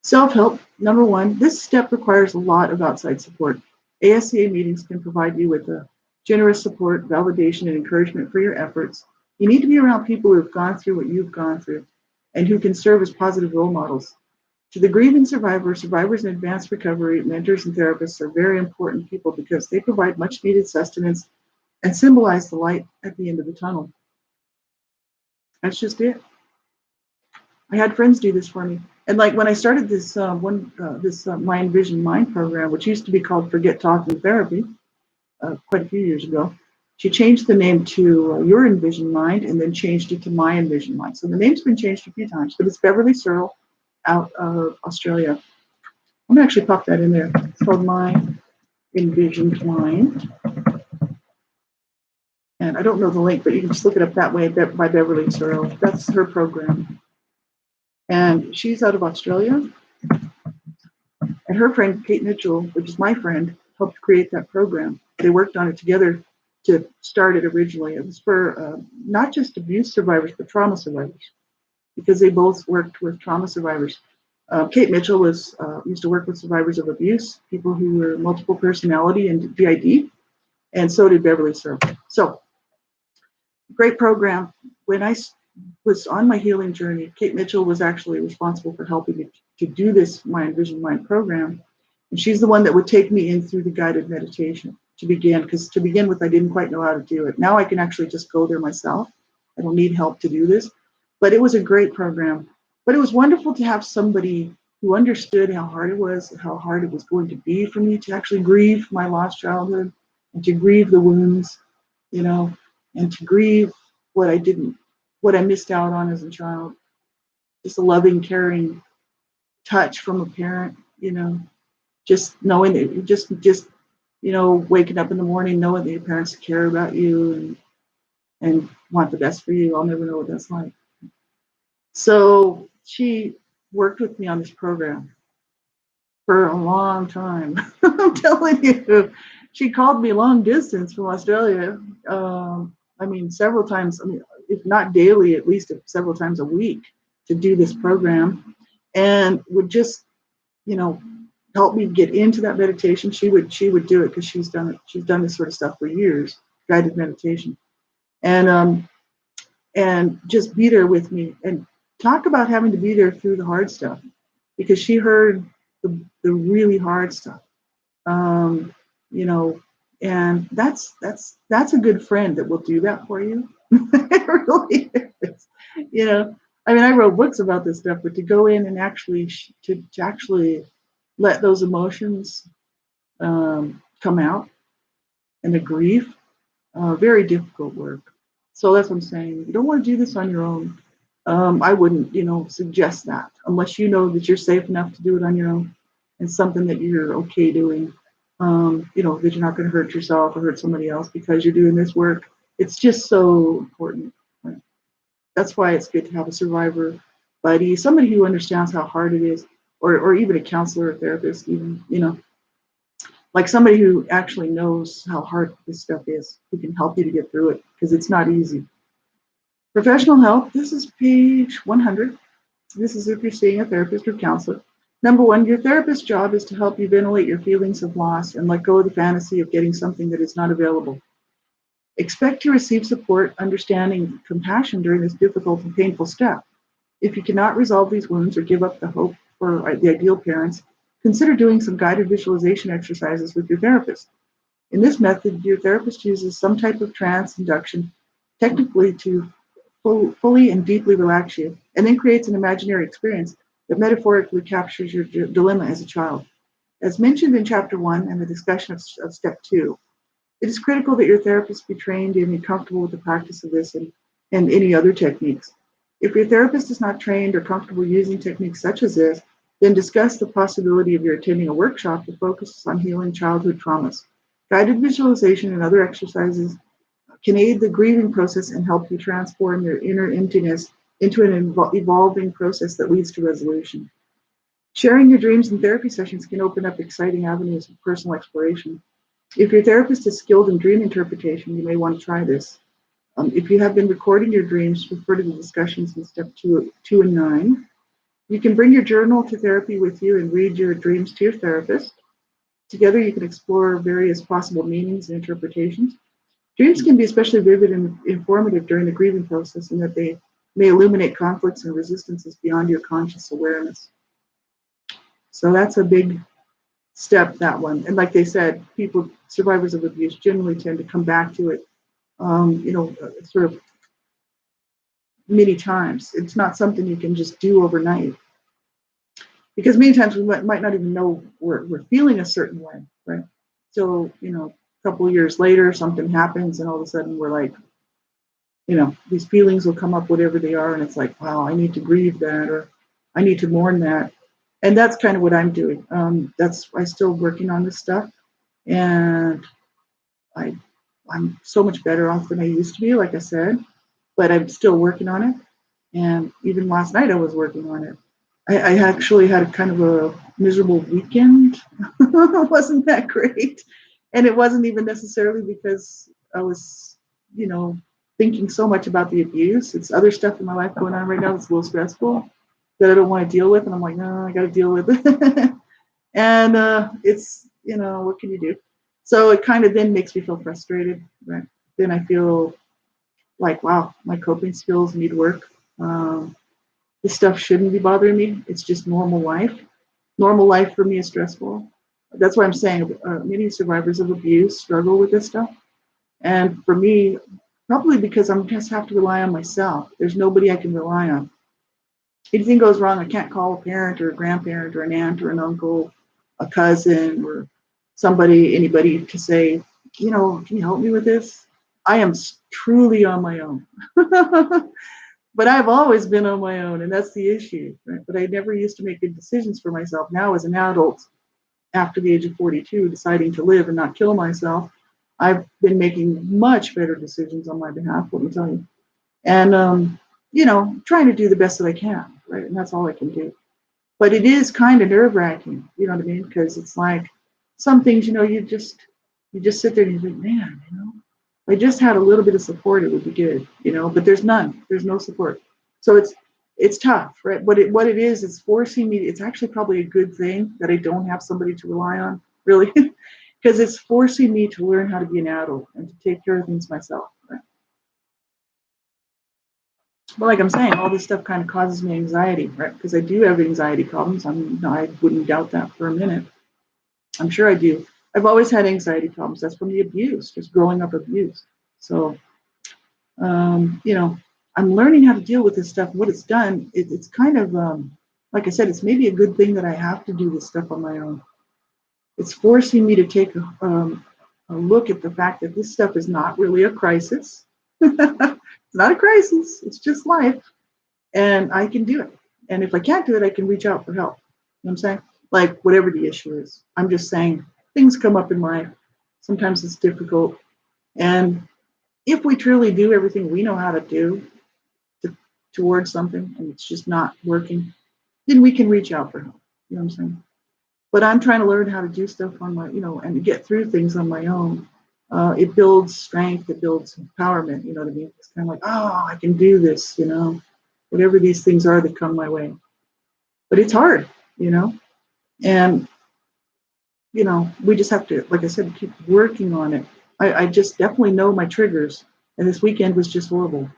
Self-help, number one, this step requires a lot of outside support. ASCA meetings can provide you with a generous support, validation, and encouragement for your efforts. You need to be around people who have gone through what you've gone through and who can serve as positive role models. To the grieving survivor, survivors in advanced recovery, mentors and therapists are very important people because they provide much needed sustenance and symbolize the light at the end of the tunnel. That's just it. I had friends do this for me. And like when I started this Mind Vision Mind program, which used to be called Forget Talking Therapy, quite a few years ago, she changed the name to Your Envision Mind and then changed it to My Envision Mind. So the name's been changed a few times, but it's Beverly Searle out of Australia. I'm going to actually pop that in there. It's called My Envisioned Mind. And I don't know the link, but you can just look it up that way by Beverly Searle. That's her program. And she's out of Australia. And her friend, Kate Mitchell, which is my friend, helped create that program. They worked on it together to start it originally. It was for not just abuse survivors, but trauma survivors, because they both worked with trauma survivors. Kate Mitchell was used to work with survivors of abuse, people who were multiple personality and DID, and so did Beverly Searle. So, great program. When I was on my healing journey, Kate Mitchell was actually responsible for helping me to do this Mind Vision Mind program. And she's the one that would take me in through the guided meditation to begin, because to begin with, I didn't quite know how to do it. Now I can actually just go there myself. I don't need help to do this. But it was a great program. But it was wonderful to have somebody who understood how hard it was, how hard it was going to be for me to actually grieve my lost childhood and to grieve the wounds, you know, and to grieve what I missed out on as a child. Just a loving, caring touch from a parent, you know, just knowing that waking up in the morning knowing that your parents care about you and want the best for you. I'll never know what that's like. So she worked with me on this program for a long time. I'm telling you, she called me long distance from Australia. Several times. If not daily, at least several times a week to do this program, and would just, help me get into that meditation. She would do it because she's done it. She's done this sort of stuff for years, guided meditation, and just be there with me and talk about having to be there through the hard stuff, because she heard the really hard stuff. And that's a good friend that will do that for you. It really is. I wrote books about this stuff, but to go in and actually to actually let those emotions come out, and the grief, very difficult work. So that's what I'm saying. You don't want to do this on your own. I wouldn't, suggest that unless you know that you're safe enough to do it on your own and something that you're okay doing. That you're not going to hurt yourself or hurt somebody else because you're doing this work. It's just so important. Right? That's why it's good to have a survivor buddy, somebody who understands how hard it is, or even a counselor or therapist, even, like somebody who actually knows how hard this stuff is, who can help you to get through it, because it's not easy. Professional help, this is page 100. This is if you're seeing a therapist or counselor. Number 1, your therapist's job is to help you ventilate your feelings of loss and let go of the fantasy of getting something that is not available. Expect to receive support, understanding, and compassion during this difficult and painful step. If you cannot resolve these wounds or give up the hope for the ideal parents, consider doing some guided visualization exercises with your therapist. In this method, your therapist uses some type of trance induction, technically to fully and deeply relax you, and then creates an imaginary experience that metaphorically captures your dilemma as a child. As mentioned in Chapter 1 and the discussion of Step 2, it is critical that your therapist be trained and be comfortable with the practice of this and any other techniques. If your therapist is not trained or comfortable using techniques such as this, then discuss the possibility of your attending a workshop that focuses on healing childhood traumas. Guided visualization and other exercises can aid the grieving process and help you transform your inner emptiness into an evolving process that leads to resolution. Sharing your dreams in therapy sessions can open up exciting avenues of personal exploration. If your therapist is skilled in dream interpretation, you may want to try this. If you have been recording your dreams, refer to the discussions in Step 2 and 9. You can bring your journal to therapy with you and read your dreams to your therapist. Together, you can explore various possible meanings and interpretations. Dreams can be especially vivid and informative during the grieving process, in that they may illuminate conflicts and resistances beyond your conscious awareness. So that's a big step, that one. And like they said, survivors of abuse generally tend to come back to it, sort of many times. It's not something you can just do overnight, because many times we might not even know we're feeling a certain way, right? So, a couple of years later, something happens, and all of a sudden we're like, these feelings will come up, whatever they are, and it's like, wow, I need to grieve that, or I need to mourn that. And that's kind of what I'm doing. I'm still working on this stuff, and I'm so much better off than I used to be, like I said, but I'm still working on it. And even last night I was working on it. I actually had a kind of a miserable weekend. It wasn't that great. And it wasn't even necessarily because I was, you know, thinking so much about the abuse. It's other stuff in my life going on right now that's a little stressful that I don't want to deal with. And I'm like, no, I got to deal with it. And it's, what can you do? So it kind of then makes me feel frustrated. Right? Then I feel like, wow, my coping skills need work. This stuff shouldn't be bothering me. It's just normal life. Normal life for me is stressful. That's why I'm saying many survivors of abuse struggle with this stuff. And for me, probably because I just have to rely on myself. There's nobody I can rely on. Anything goes wrong, I can't call a parent or a grandparent or an aunt or an uncle, a cousin or anybody to say, can you help me with this? I am truly on my own. But I've always been on my own, and that's the issue. Right? But I never used to make good decisions for myself. Now, as an adult, after the age of 42, deciding to live and not kill myself, I've been making much better decisions on my behalf, let me tell you. And, trying to do the best that I can, right? And that's all I can do. But it is kind of nerve wracking, you know what I mean? Because it's like some things, you just sit there and you think, man, if I just had a little bit of support, it would be good, but there's none. There's no support. So it's tough, right? What it is, it's forcing me. It's actually probably a good thing that I don't have somebody to rely on, really, because it's forcing me to learn how to be an adult and to take care of things myself. Right? But like I'm saying, all this stuff kind of causes me anxiety, right? Because I do have anxiety problems. I wouldn't doubt that for a minute. I'm sure I do. I've always had anxiety problems. That's from the abuse, just growing up abused. So I'm learning how to deal with this stuff. What it's done, it's kind of, like I said, it's maybe a good thing that I have to do this stuff on my own. It's forcing me to take a look at the fact that this stuff is not really a crisis. It's not a crisis. It's just life. And I can do it. And if I can't do it, I can reach out for help. You know what I'm saying? Like whatever the issue is. I'm just saying things come up in life. Sometimes it's difficult. And if we truly do everything we know how to do towards something and it's just not working, then we can reach out for help. You know what I'm saying? But I'm trying to learn how to do stuff on my, and get through things on my own. It builds strength. It builds empowerment. You know what I mean? It's kind of like, oh, I can do this, whatever these things are that come my way. But it's hard, and, we just have to, like I said, keep working on it. I just definitely know my triggers. And this weekend was just horrible.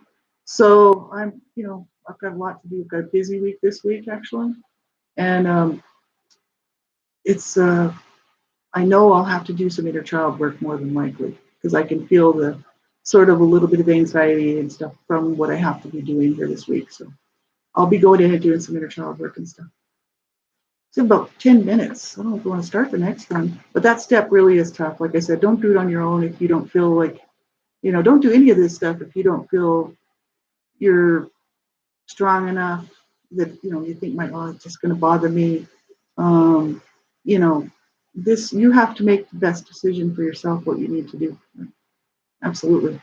So I've got a lot to do. I've got a busy week this week, actually. And it's, I know I'll have to do some inner child work more than likely because I can feel the sort of a little bit of anxiety and stuff from what I have to be doing here this week. So I'll be going in and doing some inner child work and stuff. It's in about 10 minutes. I don't know if you want to start the next one, but that step really is tough. Like I said, don't do it on your own if you don't feel like, don't do any of this stuff if you don't feel you're strong enough that, you think, it's just going to bother me. You know, you have to make the best decision for yourself, what you need to do. Absolutely.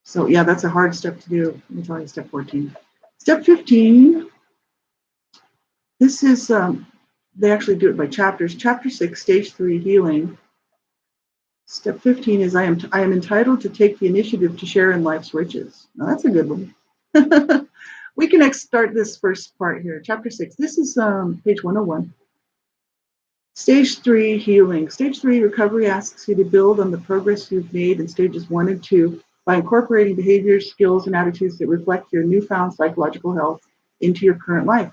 So yeah, that's a hard step to do. Let me tell you, step 14. Step 15, this is, they actually do it by chapters. Chapter 6, stage 3, healing. Step 15 is I am entitled to take the initiative to share in life's riches. Now that's a good one. We can start this first part here. Chapter 6. This is page 101. Stage 3, healing. Stage 3, recovery asks you to build on the progress you've made in stages 1 and 2 by incorporating behaviors, skills, and attitudes that reflect your newfound psychological health into your current life.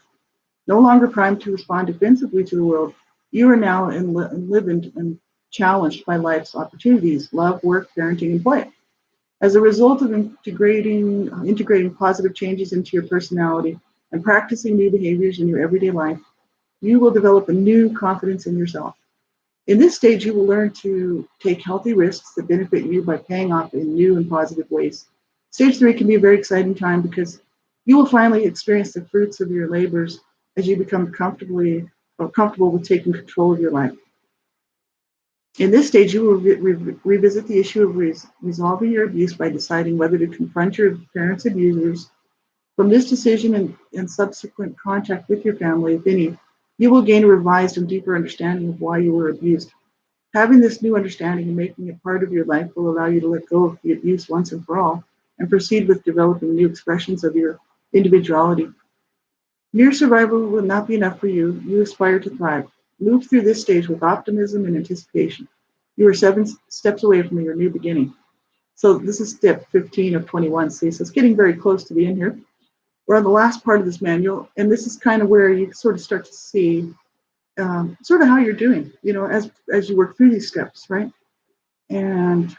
No longer primed to respond defensively to the world, you are now enlivened and challenged by life's opportunities, love, work, parenting, and play. As a result of integrating positive changes into your personality and practicing new behaviors in your everyday life, you will develop a new confidence in yourself. In this stage, you will learn to take healthy risks that benefit you by paying off in new and positive ways. Stage 3 can be a very exciting time because you will finally experience the fruits of your labors as you become comfortable with taking control of your life. In this stage, you will revisit the issue of resolving your abuse by deciding whether to confront your parents' abusers. From this decision and subsequent contact with your family, if any, you will gain a revised and deeper understanding of why you were abused. Having this new understanding and making it part of your life will allow you to let go of the abuse once and for all and proceed with developing new expressions of your individuality. Mere survival will not be enough for you. You aspire to thrive. Move through this stage with optimism and anticipation. You are 7 steps away from your new beginning. So this is step 15 of 21. See, so it's getting very close to the end here. We're on the last part of this manual, and this is kind of where you sort of start to see sort of how you're doing, as you work through these steps, right? And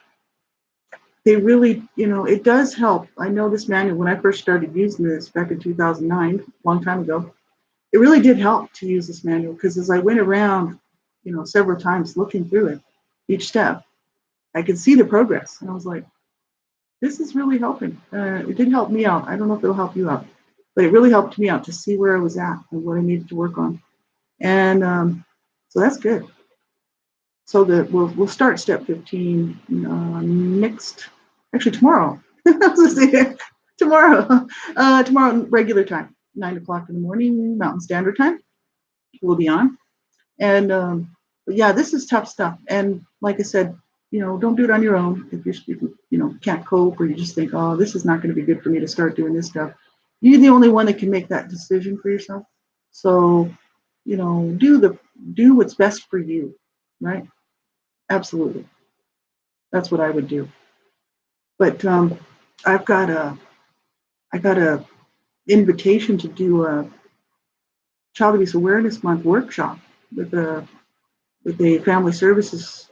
they really, it does help. I know this manual, when I first started using this back in 2009, a long time ago, it really did help to use this manual because as I went around, several times looking through it, each step, I could see the progress. And I was like, this is really helping. It did help me out. I don't know if it'll help you out, but it really helped me out to see where I was at and what I needed to work on. And so that's good. So we'll start step 15 tomorrow. Tomorrow regular time, 9 o'clock in the morning, Mountain Standard Time. We'll be on. And but yeah, this is tough stuff. And like I said, don't do it on your own if you can't cope or you just think, oh, this is not going to be good for me to start doing this stuff. You're the only one that can make that decision for yourself. So, do what's best for you, right? Absolutely. That's what I would do. But I've got a invitation to do a Child Abuse Awareness Month workshop with a family services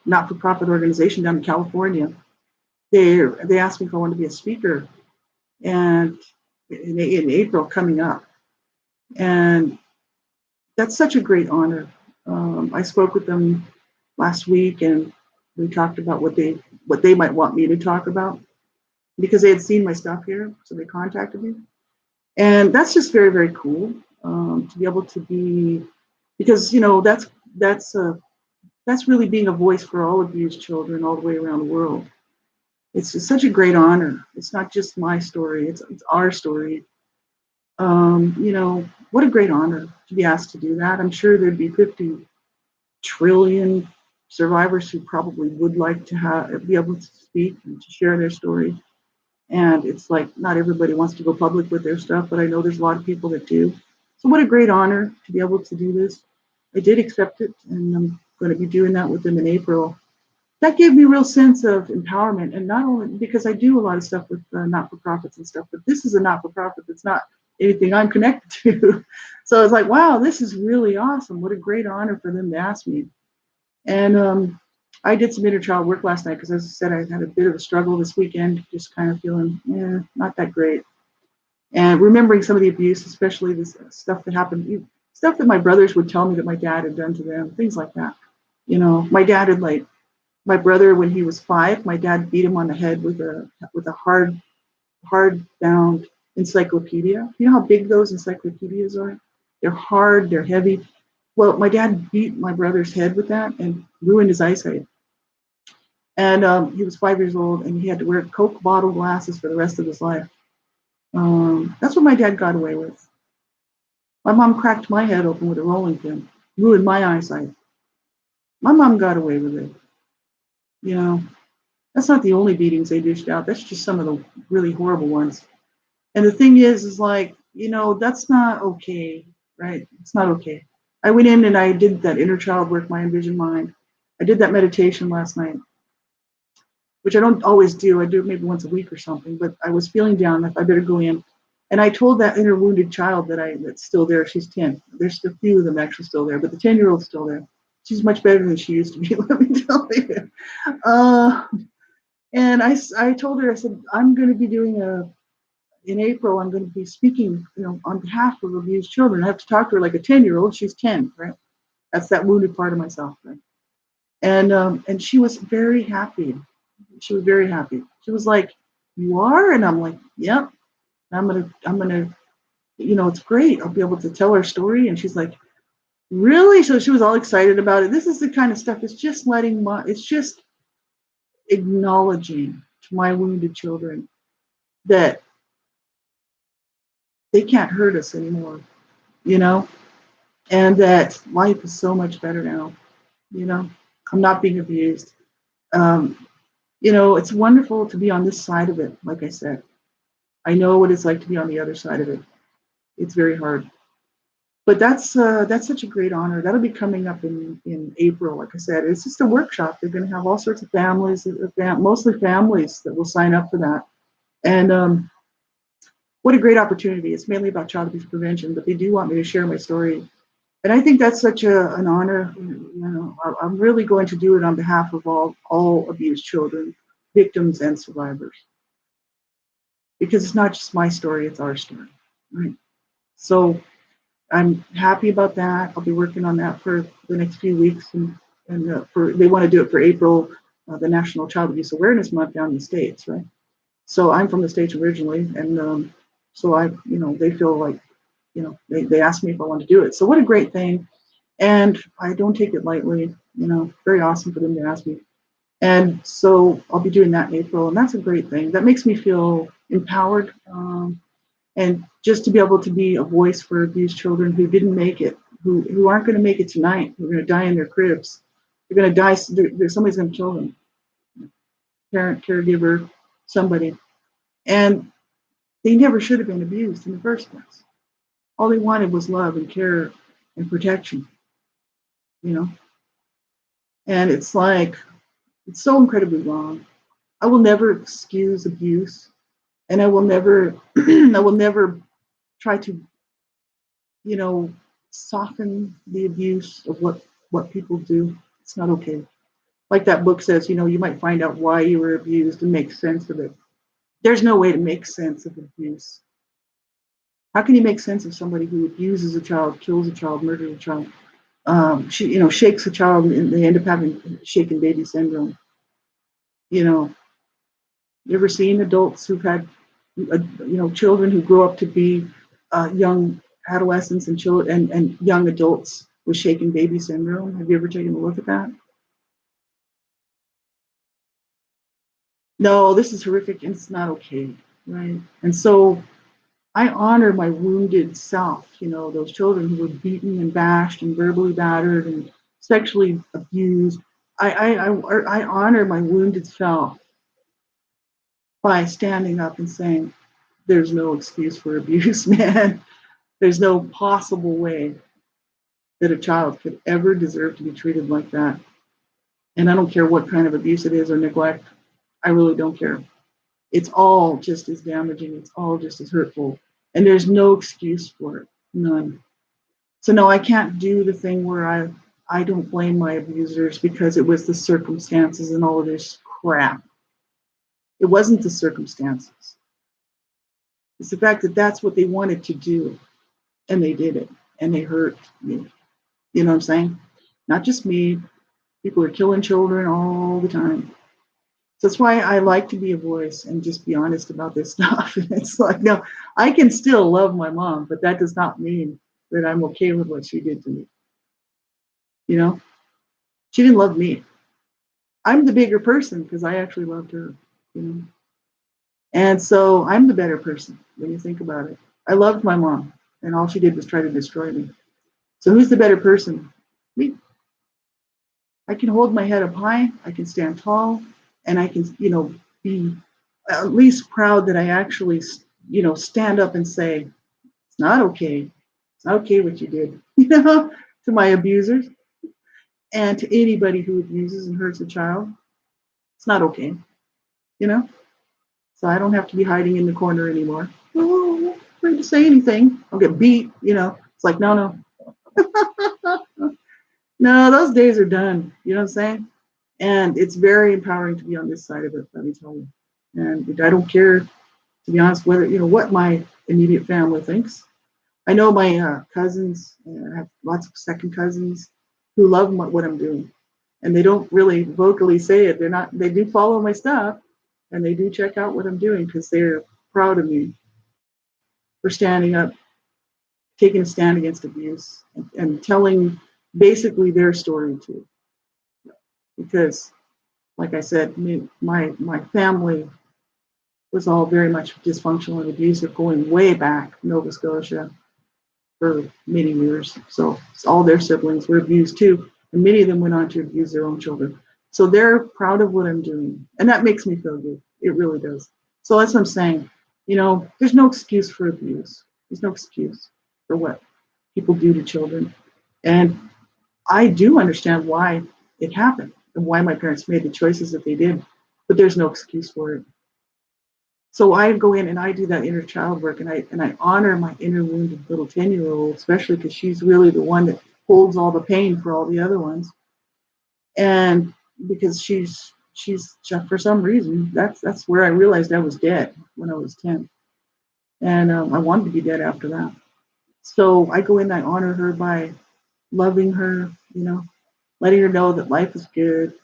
not-for-profit organization down in California. They asked me if I wanted to be a speaker, and in April coming up, and that's such a great honor. I spoke with them last week, and we talked about what they might want me to talk about because they had seen my stuff here, so they contacted me, and that's just very, very cool to be able to be, because that's really being a voice for all abused children all the way around the world. It's just such a great honor. It's not just my story; it's our story. What a great honor to be asked to do that. I'm sure there'd be 50 trillion survivors who probably would like to be able to speak and to share their story. And it's like not everybody wants to go public with their stuff, but I know there's a lot of people that do. So what a great honor to be able to do this. I did accept it, and I'm going to be doing that with them in April. That gave me a real sense of empowerment, and not only because I do a lot of stuff with not-for-profits and stuff, but this is a not-for-profit that's not anything I'm connected to. So it's like, wow, this is really awesome. What a great honor for them to ask me. And I did some inner child work last night because, as I said, I had a bit of a struggle this weekend, just kind of feeling, not that great. And remembering some of the abuse, especially this stuff that happened, stuff that my brothers would tell me that my dad had done to them, things like that. My dad had my brother, when he was 5, my dad beat him on the head with a hard bound encyclopedia. You know how big those encyclopedias are? They're hard, they're heavy. Well, my dad beat my brother's head with that and ruined his eyesight. And he was 5 years old, and he had to wear Coke bottle glasses for the rest of his life. That's what my dad got away with. My mom cracked my head open with a rolling pin, ruined my eyesight. My mom got away with it. That's not the only beatings they dished out. That's just some of the really horrible ones. And the thing is like, that's not okay, right? It's not okay. I went in and I did that inner child work, my envisioned mind. I did that meditation last night, which I don't always do. I do it maybe once a week or something, but I was feeling down, like I better go in. And I told that inner wounded child that's still there. She's 10. There's a few of them actually still there, but the 10-year-old's still there. She's much better than she used to be, let me tell you. And I told her, I said, I'm going to be doing in April, I'm going to be speaking, on behalf of abused children. I have to talk to her like a 10-year-old. She's 10, right? That's that wounded part of myself, right? And she was very happy. She was very happy. She was like, "You are?" And I'm like, "Yep." I'm gonna, it's great. I'll be able to tell her story. And she's like, "Really?" So she was all excited about it. This is the kind of stuff. It's just it's just acknowledging to my wounded children that they can't hurt us anymore, and that life is so much better now. You know, I'm not being abused. Um, you know, it's wonderful to be on this side of it. Like I said, I know what it's like to be on the other side of it. It's very hard. But that's such a great honor. That'll be coming up in April. Like I said, it's just a workshop. They're going to have all sorts of families, mostly families, that will sign up for that. And what a great opportunity! It's mainly about child abuse prevention, but they do want me to share my story, and I think that's such an honor. You know, I'm really going to do it on behalf of all abused children, victims, and survivors, because it's not just my story; it's our story, right? So I'm happy about that. I'll be working on that for the next few weeks, and for they want to do it for April, the National Child Abuse Awareness Month down in the States, right? So I'm from the States originally, and so they feel like, they asked me if I want to do it. So what a great thing, and I don't take it lightly. Very awesome for them to ask me, and so I'll be doing that in April, and that's a great thing. That makes me feel empowered. And just to be able to be a voice for abused children who didn't make it, who aren't going to make it tonight, who are going to die in their cribs. They're going to die. Somebody's going to kill them. Parent, caregiver, somebody. And they never should have been abused in the first place. All they wanted was love and care and protection, you know? And it's like, it's so incredibly wrong. I will never excuse abuse, and I will never, I will never try to, you know, soften the abuse of what people do. It's not okay. Like that book says, you might find out why you were abused and make sense of it. There's no way to make sense of abuse. How can you make sense of somebody who abuses a child, kills a child, murders a child, shakes a child, and they end up having shaken baby syndrome? You know, you ever seen adults who've had, children who grow up to be young adolescents and children and young adults with shaken baby syndrome? Have you ever taken a look at that? No, this is horrific and it's not okay, right? And so I honor my wounded self, those children who were beaten and bashed and verbally battered and sexually abused. I honor my wounded self by standing up and saying, there's no excuse for abuse, man. There's no possible way that a child could ever deserve to be treated like that. And I don't care what kind of abuse it is or neglect. I really don't care. It's all just as damaging. It's all just as hurtful. And there's no excuse for it. None. So no, I can't do the thing where I don't blame my abusers because it was the circumstances and all of this crap. It wasn't the circumstances. It's the fact that that's what they wanted to do, and they did it, and they hurt me. You know what I'm saying? Not just me. People are killing children all the time. So that's why I like to be a voice and just be honest about this stuff. It's like, no, I can still love my mom, but that does not mean that I'm okay with what she did to me. You know, she didn't love me. I'm the bigger person because I actually loved her. You know, and so I'm the better person when you think about it. I loved my mom, and all she did was try to destroy me. So who's the better person? Me. I can hold my head up high. I can stand tall, and I can, be at least proud that I actually, stand up and say, it's not okay. It's not okay what you did, to my abusers and to anybody who abuses and hurts a child. It's not okay, you know? So I don't have to be hiding in the corner anymore. Oh, I'm not afraid to say anything. I'll get beat, It's like, no. No, those days are done. You know what I'm saying? And it's very empowering to be on this side of it, let me tell you. And I don't care, to be honest, whether, what my immediate family thinks. I know my cousins, I have lots of second cousins who love what I'm doing. And they don't really vocally say it. They do follow my stuff and they do check out what I'm doing because they're proud of me for standing up, taking a stand against abuse and telling basically their story too. Because, like I said, my family was all very much dysfunctional and abusive going way back Nova Scotia for many years. So all their siblings were abused too. And many of them went on to abuse their own children. So they're proud of what I'm doing. And that makes me feel good. It really does. So that's what I'm saying. There's no excuse for abuse. There's no excuse for what people do to children. And I do understand why it happened and why my parents made the choices that they did, but there's no excuse for it. So I go in and I do that inner child work, and I honor my inner wounded little 10-year-old, especially because she's really the one that holds all the pain for all the other ones. And because she's for some reason that's where I realized I was dead when I was 10, and I wanted to be dead after that. So I go in, I honor her by loving her, letting her know that life is good.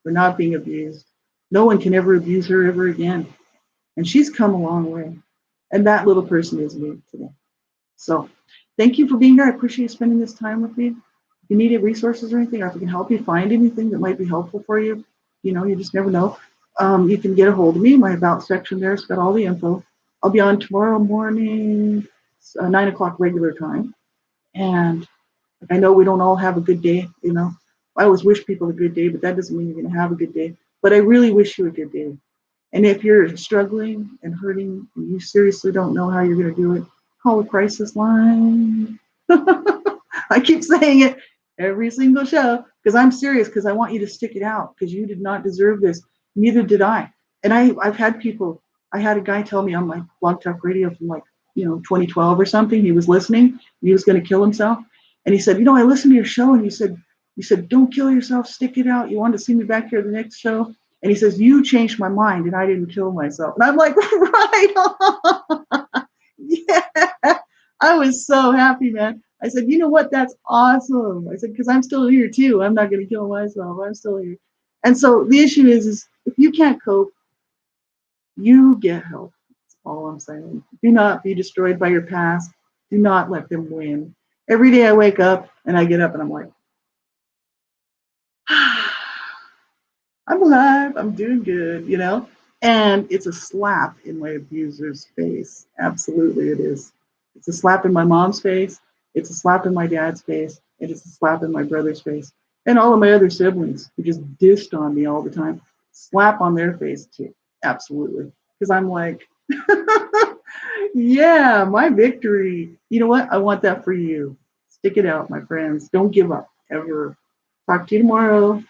We're not being abused. No one can ever abuse her ever again. And she's come a long way. And that little person is me today. So thank you for being here. I appreciate you spending this time with me. If you need any resources or anything, or if I can help you find anything that might be helpful for you, you just never know. You can get a hold of me. My About section there's got all the info. I'll be on tomorrow morning, 9 o'clock regular time. And I know we don't all have a good day, I always wish people a good day, but that doesn't mean you're going to have a good day. But I really wish you a good day. And if you're struggling and hurting and you seriously don't know how you're going to do it, call a crisis line. I keep saying it every single show because I'm serious, because I want you to stick it out, because you did not deserve this. Neither did I. And I've had people, I had a guy tell me on my Blog Talk Radio from 2012 or something, he was listening and he was going to kill himself. And he said, I listened to your show and you said, don't kill yourself, stick it out. You want to see me back here the next show? And he says, you changed my mind and I didn't kill myself. And I'm like, right on. Yeah. I was so happy, man. I said, you know what? That's awesome. I said, because I'm still here too. I'm not going to kill myself. I'm still here. And so the issue is if you can't cope, you get help. That's all I'm saying. Do not be destroyed by your past. Do not let them win. Every day I wake up and I get up and I'm like, I'm alive. I'm doing good, And it's a slap in my abuser's face. Absolutely, it is. It's a slap in my mom's face. It's a slap in my dad's face. And it's a slap in my brother's face. And all of my other siblings who just dissed on me all the time. Slap on their face too. Absolutely. Because I'm like, yeah, my victory. You know what? I want that for you. Stick it out, my friends. Don't give up ever. Talk to you tomorrow.